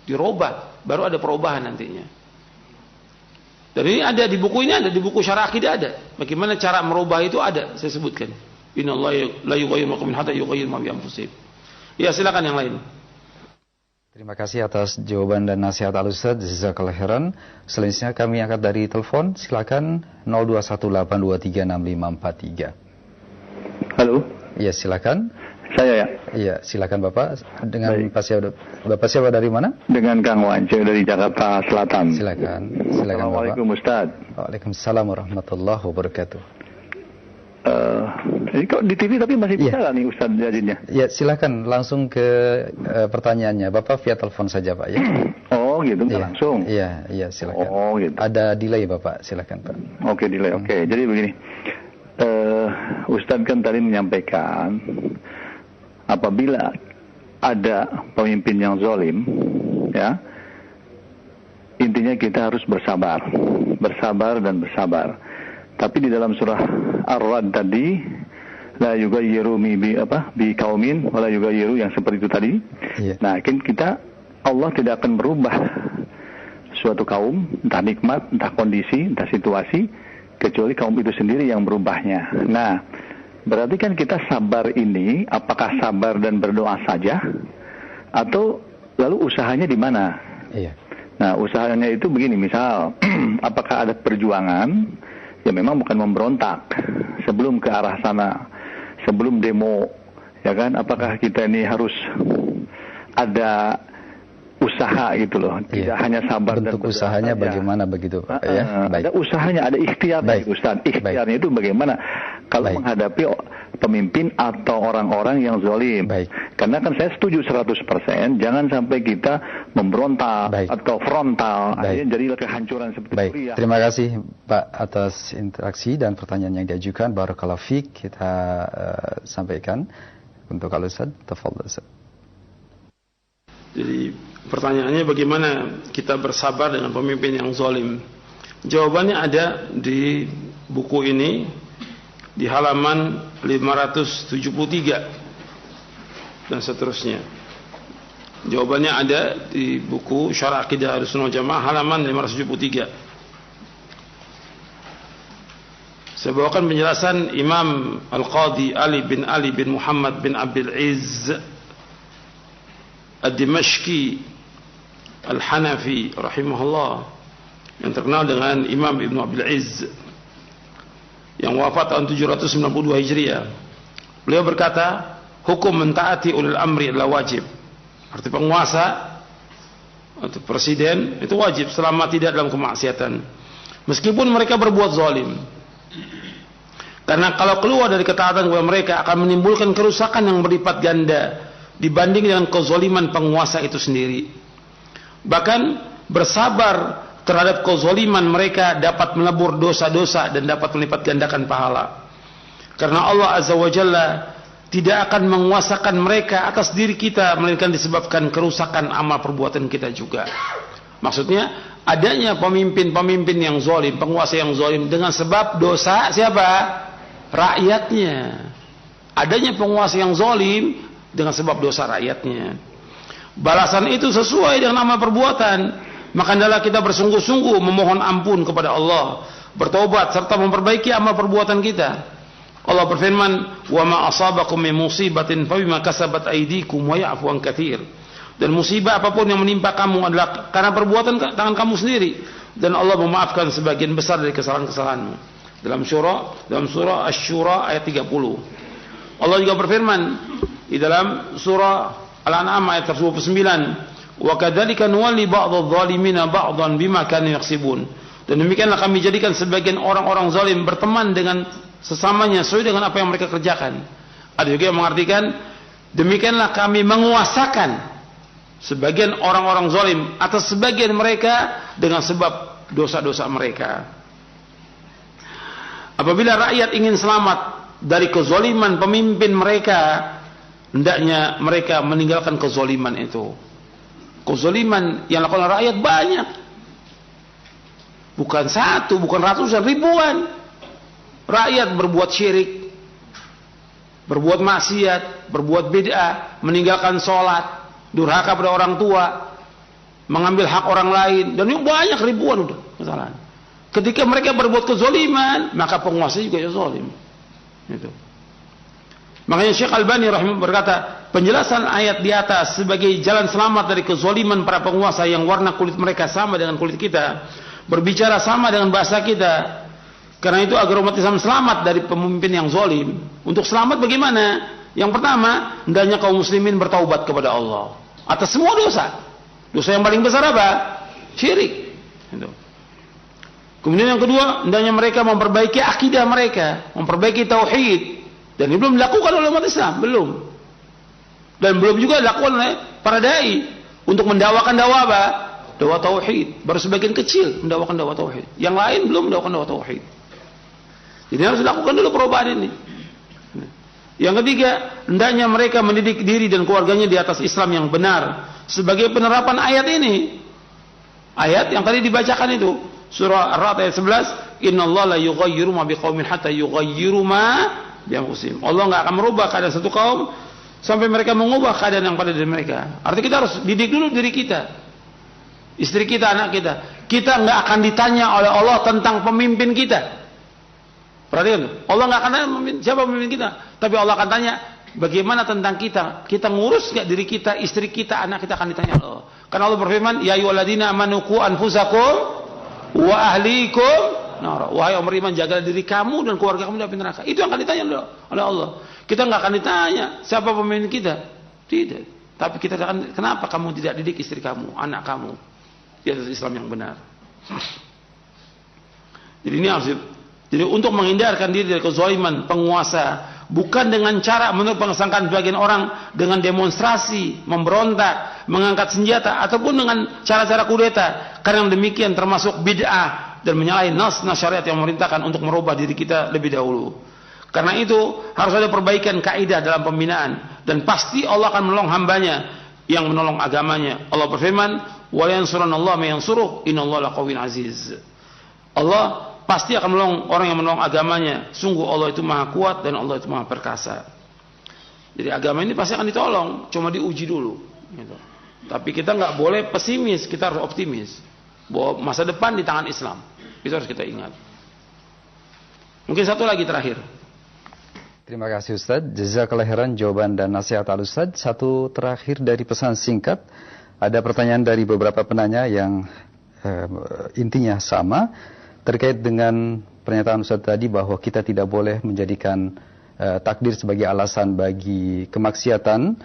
dirubah, baru ada perubahan nantinya. Dan ini ada di buku ini, ada di buku Syarah Aqidah ada. Bagaimana cara merubah itu ada, saya sebutkan. Innallaha la yughayyiru ma biqaumin hatta yughayyiru ma bi anfusihim. Ya, silakan yang lain. Terima kasih atas jawaban dan nasihat Al-Ustaz. Jazakallahu khairan. Selanjutnya kami angkat dari telepon. Silakan 0218236543. Halo. Iya, silakan. Saya ya. Iya, silakan Bapak. Dengan Bapak siapa dari mana? Dengan Kang Wance dari Jakarta Selatan. Silakan. Assalamualaikum Bapak. Ustaz. Waalaikumsalam warahmatullahi wabarakatuh. Ini kok di TV tapi masih bisa nggak nih Ustaz jadinya? Ya, silakan langsung ke pertanyaannya. Bapak via telepon saja Pak ya. Oh gitu, Iya. langsung. Iya, silakan. Oh gitu. Ada delay Bapak, silakan Pak. Oke, delay. Oke. Jadi begini. Ustaz kan tadi menyampaikan apabila ada pemimpin yang zalim, ya, intinya kita harus bersabar dan bersabar. Tapi di dalam surah Ar-Ra'd tadi, la yughayyiru bi qaumin wa la yughayyiru, yang seperti itu tadi. Yeah. Nah, kita Allah tidak akan merubah suatu kaum, entah nikmat, entah kondisi, entah situasi, kecuali kaum itu sendiri yang berubahnya. Nah, berarti kan kita sabar ini, apakah sabar dan berdoa saja, atau lalu usahanya di mana? Iya. Nah, Nah, usahanya itu begini, misal, apakah ada perjuangan, ya memang bukan memberontak sebelum ke arah sana, sebelum demo, ya kan? Apakah kita ini harus ada usaha gitu loh, tidak hanya sabar dan bentuk usahanya saja. Bagaimana begitu Pak? Ada usahanya, ada ikhtiar Ustaz. Ikhtiarnya itu bagaimana kalau menghadapi pemimpin atau orang-orang yang zalim. Karena kan saya setuju 100%, jangan sampai kita memberontak atau frontal, akhirnya jadilah kehancuran seperti Suriah. Terima kasih Pak atas interaksi dan pertanyaan yang diajukan. Barakallahu fiik, kita sampaikan untuk Al-Ustaz. Tafadhal Ustaz. Jadi pertanyaannya bagaimana kita bersabar dengan pemimpin yang zalim? Jawabannya ada di buku ini di halaman 573 dan seterusnya. Jawabannya ada di buku Syarah Aqidah Ahlussunnah wal Jamaah halaman 573. Saya bawakan penjelasan Imam Al-Qadhi Ali bin Muhammad bin Abdul Izz Ad-Dimashqi Al-Hanafi rahimahullah, yang terkenal dengan Imam Ibn Abdul Izz, yang wafat tahun 792 Hijriah. Beliau berkata, hukum mentaati ulil amri adalah wajib. Arti penguasa atau presiden itu wajib selama tidak dalam kemaksiatan, meskipun mereka berbuat zalim. Karena kalau keluar dari ketaatan kepada mereka akan menimbulkan kerusakan yang berlipat ganda dibanding dengan kezaliman penguasa itu sendiri. Bahkan bersabar terhadap kezaliman mereka dapat melebur dosa-dosa dan dapat melipat gandakan pahala. Karena Allah Azza wa Jalla tidak akan menguasakan mereka atas diri kita, melainkan disebabkan kerusakan amal perbuatan kita juga. Maksudnya adanya pemimpin-pemimpin yang zalim, penguasa yang zalim dengan sebab dosa siapa? Rakyatnya. Adanya penguasa yang zalim dengan sebab dosa rakyatnya. Balasan itu sesuai dengan amal perbuatan. Maka hendaklah kita bersungguh-sungguh memohon ampun kepada Allah, bertobat serta memperbaiki amal perbuatan kita. Allah berfirman, "Wa ma asabakum min musibatin fa bima kasabat aydikum wa ya'fu an katsir." Dan musibah apapun yang menimpa kamu adalah karena perbuatan tangan kamu sendiri, dan Allah memaafkan sebagian besar dari kesalahan-kesalahanmu. Dalam surah Asy-Syura ayat 30. Allah juga berfirman di dalam surah Al-An'am ayat 29, "Wa kadzalika nuwalli ba'dadh dhalimina ba'dhan bima kanu yaksibun." Dan demikianlah kami jadikan sebagian orang-orang zalim berteman dengan sesamanya sesuai dengan apa yang mereka kerjakan. Ada juga yang mengartikan demikianlah kami menguasakan sebagian orang-orang zalim atas sebagian mereka dengan sebab dosa-dosa mereka. Apabila rakyat ingin selamat dari kezaliman pemimpin mereka, hendaknya mereka meninggalkan kezaliman itu. Kezaliman yang dilakukan rakyat banyak, bukan satu, bukan ratusan, ribuan. Rakyat berbuat syirik, berbuat maksiat, berbuat bid'ah, meninggalkan sholat, durhaka pada orang tua, mengambil hak orang lain, dan ini banyak ribuan udah kesalahan. Ketika mereka berbuat kezaliman, maka penguasa juga ya zalim. Itu. Makanya Syekh Albani rahimahullah berkata, penjelasan ayat di atas sebagai jalan selamat dari kezaliman para penguasa yang warna kulit mereka sama dengan kulit kita, berbicara sama dengan bahasa kita. Karena itu agar umat Islam selamat dari pemimpin yang zalim. Untuk selamat bagaimana? Yang pertama, hendaknya kaum muslimin bertaubat kepada Allah atas semua dosa. Dosa yang paling besar apa? Syirik. Itu. Kemudian yang kedua, hendaknya mereka memperbaiki akidah mereka, memperbaiki tauhid. Dan ini belum dilakukan oleh umat Islam, belum. Dan belum juga dilakukan oleh para dai untuk mendakwakan dakwah apa? Dakwah tauhid. Baru sebagian kecil mendakwakan dakwah tauhid. Yang lain belum mendakwakan dakwah tauhid. Jadi harus dilakukan dulu perubahan ini. Yang ketiga, hendaknya mereka mendidik diri dan keluarganya di atas Islam yang benar sebagai penerapan ayat ini. Ayat yang tadi dibacakan itu, surah Ar-Ra'd ayat 11, "Innallaha la yughayyiru ma biqaumin hatta yughayyiru ma bi anfusihim." Allah enggak akan merubah keadaan satu kaum sampai mereka mengubah keadaan yang pada diri mereka. Artinya kita harus didik dulu diri kita. Istri kita, anak kita. Kita enggak akan ditanya oleh Allah tentang pemimpin kita. Perhatikan, Allah enggak akan tanya siapa pemimpin kita, tapi Allah akan tanya bagaimana tentang kita? Kita ngurus nggak diri kita, istri kita, anak kita, akan ditanya Allah. Karena Allah berfirman, ya ayyuhalladzina amanu qu anfusakum wa ahlikum nar. Wahai orang beriman, jagalah diri kamu dan keluarga kamu dari api neraka. Itu yang akan ditanya oleh Allah. Kita nggak akan ditanya siapa pemimpin kita. Tidak. Tapi kita akan, kenapa kamu tidak didik istri kamu, anak kamu di atas Islam yang benar. Jadi ini harus. Jadi untuk menghindarkan diri dari kezaliman penguasa, bukan dengan cara menurut pengesangkaan sebagian orang dengan demonstrasi, memberontak, mengangkat senjata, ataupun dengan cara-cara kudeta. Karena yang demikian termasuk bid'ah dan menyalahi nas syariat yang memerintahkan untuk merubah diri kita lebih dahulu. Karena itu harus ada perbaikan kaidah dalam pembinaan, dan pasti Allah akan menolong hambanya yang menolong agamanya. Allah berfirman, "Wa yansurunallahu man yansuruh, innallaha laqawiyyun aziz." Allah pasti akan menolong orang yang menolong agamanya. Sungguh Allah itu maha kuat dan Allah itu maha perkasa. Jadi agama ini pasti akan ditolong, cuma diuji dulu. Gitu. Tapi kita nggak boleh pesimis, kita harus optimis bahwa masa depan di tangan Islam. Itu harus kita ingat. Mungkin satu lagi terakhir. Terima kasih Ustadz, jazakallahu khairan jawaban dan nasihat Al-Ustadz. Satu terakhir dari pesan singkat, ada pertanyaan dari beberapa penanya yang intinya sama, terkait dengan pernyataan Ustadz tadi bahwa kita tidak boleh menjadikan takdir sebagai alasan bagi kemaksiatan.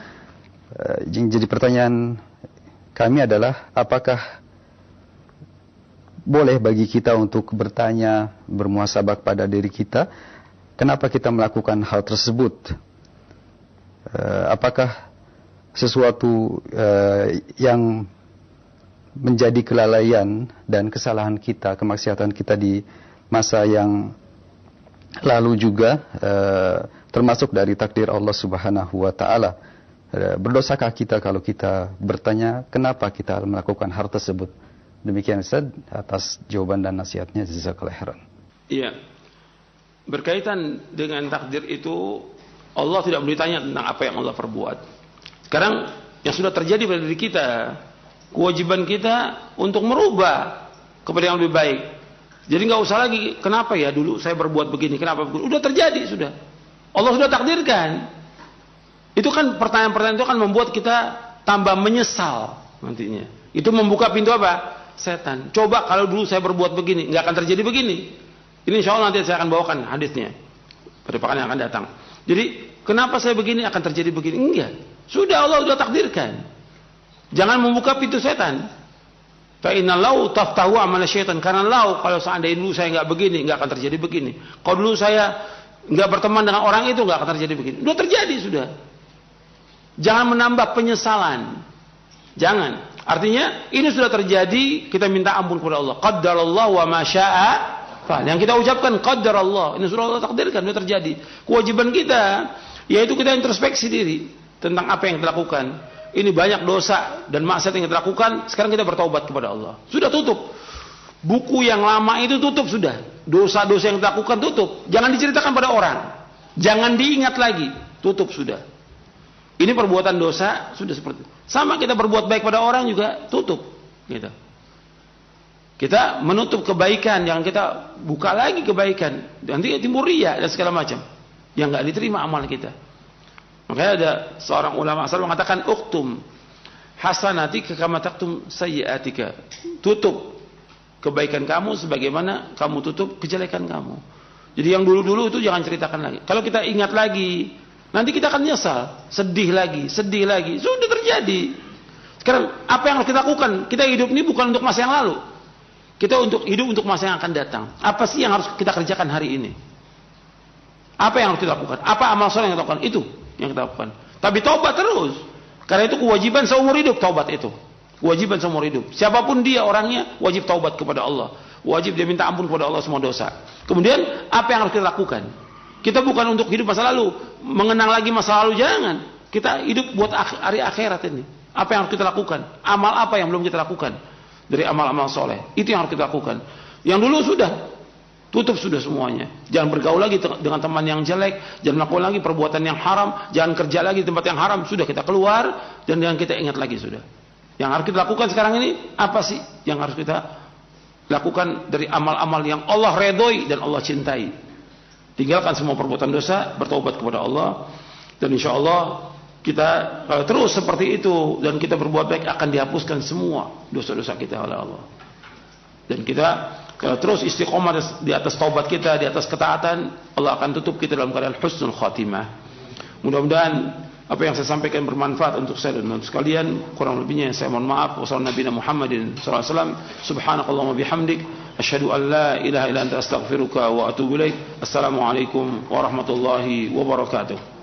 Jadi pertanyaan kami adalah, apakah boleh bagi kita untuk bertanya, bermuhasabah pada diri kita, kenapa kita melakukan hal tersebut? Apakah sesuatu yang menjadi kelalaian dan kesalahan kita, kemaksiatan kita di masa yang lalu juga termasuk dari takdir Allah Subhanahu wa taala. Berdosakah kita kalau kita bertanya kenapa kita melakukan hal tersebut? Demikian Ustaz atas jawaban dan nasihatnya, jazakallahu khairan. Iya. Berkaitan dengan takdir itu, Allah tidak boleh ditanya tentang apa yang Allah perbuat. Sekarang yang sudah terjadi pada diri kita, kewajiban kita untuk merubah kepada yang lebih baik. Jadi nggak usah lagi kenapa ya dulu saya berbuat begini, kenapa begini. Udah terjadi sudah. Allah sudah takdirkan. Itu kan pertanyaan-pertanyaan itu kan membuat kita tambah menyesal nantinya. Itu membuka pintu apa? Setan. Coba kalau dulu saya berbuat begini, nggak akan terjadi begini. Ini insya Allah nanti saya akan bawakan hadisnya pada pekan yang akan datang. Jadi kenapa saya begini akan terjadi begini? Enggak. Sudah Allah sudah takdirkan. Jangan membuka pintu setan. Fa inna lau taftahu amal syaitan. Karena kalau seandainya dulu saya nggak begini, nggak akan terjadi begini. Kalau dulu saya nggak berteman dengan orang itu, nggak akan terjadi begini. Sudah terjadi sudah. Jangan menambah penyesalan. Jangan. Artinya ini sudah terjadi, kita minta ampun kepada Allah. Qaddarallahu wa ma syaa fa'al. Yang kita ucapkan qaddarallah, ini sudah Allah takdirkan, sudah terjadi. Kewajiban kita yaitu kita introspeksi diri tentang apa yang kita lakukan. Ini banyak dosa dan maksiat yang kita lakukan, sekarang kita bertaubat kepada Allah. Sudah tutup. Buku yang lama itu tutup sudah. Dosa-dosa yang kita lakukan tutup. Jangan diceritakan pada orang. Jangan diingat lagi. Tutup sudah. Ini perbuatan dosa sudah seperti itu. Sama kita berbuat baik pada orang juga tutup. Gitu. Kita menutup kebaikan, yang kita buka lagi kebaikan. Nanti timbul riya dan segala macam. Yang nggak diterima amal kita. Makanya ada seorang ulama asal mengatakan uktum hasanatika kama taktum sayyiatika. Tutup kebaikan kamu sebagaimana kamu tutup kejelekan kamu. Jadi yang dulu-dulu itu jangan ceritakan lagi. Kalau kita ingat lagi, nanti kita akan nyesal, sedih lagi. Sudah terjadi. Sekarang apa yang harus kita lakukan? Kita hidup ini bukan untuk masa yang lalu. Kita hidup untuk masa yang akan datang. Apa sih yang harus kita kerjakan hari ini? Apa yang harus kita lakukan? Apa amal soleh yang kita lakukan? Itu yang kita lakukan. Tapi taubat terus. Karena itu kewajiban seumur hidup taubat itu. Kewajiban seumur hidup. Siapapun dia orangnya wajib taubat kepada Allah. Wajib dia minta ampun kepada Allah semua dosa. Kemudian apa yang harus kita lakukan? Kita bukan untuk hidup masa lalu, mengenang lagi masa lalu, jangan. Kita hidup buat hari akhirat ini. Apa yang harus kita lakukan? Amal apa yang belum kita lakukan? Dari amal-amal soleh. Itu yang harus kita lakukan. Yang dulu sudah. Tutup sudah semuanya. Jangan bergaul lagi dengan teman yang jelek. Jangan melakukan lagi perbuatan yang haram. Jangan kerja lagi di tempat yang haram. Sudah kita keluar. Dan yang kita ingat lagi sudah. Yang harus kita lakukan sekarang ini, apa sih yang harus kita lakukan dari amal-amal yang Allah redhoi dan Allah cintai? Tinggalkan semua perbuatan dosa, bertaubat kepada Allah. Dan insya Allah kita kalau terus seperti itu dan kita berbuat baik akan dihapuskan semua dosa-dosa kita oleh Allah. Dan kita kalau terus istiqomah di atas taubat kita, di atas ketaatan, Allah akan tutup kita dalam keadaan husnul khatimah. Mudah-mudahan apa yang saya sampaikan bermanfaat untuk saya dan untuk sekalian. Kurang lebihnya saya mohon maaf. Wassalamualaikum Muhammadin sallallahu alaihi wasallam. Subhanakallahumma bihamdik asyhadu an la ilaha illa anta astaghfiruka wa atubu ilaik. Assalamualaikum warahmatullahi wabarakatuh.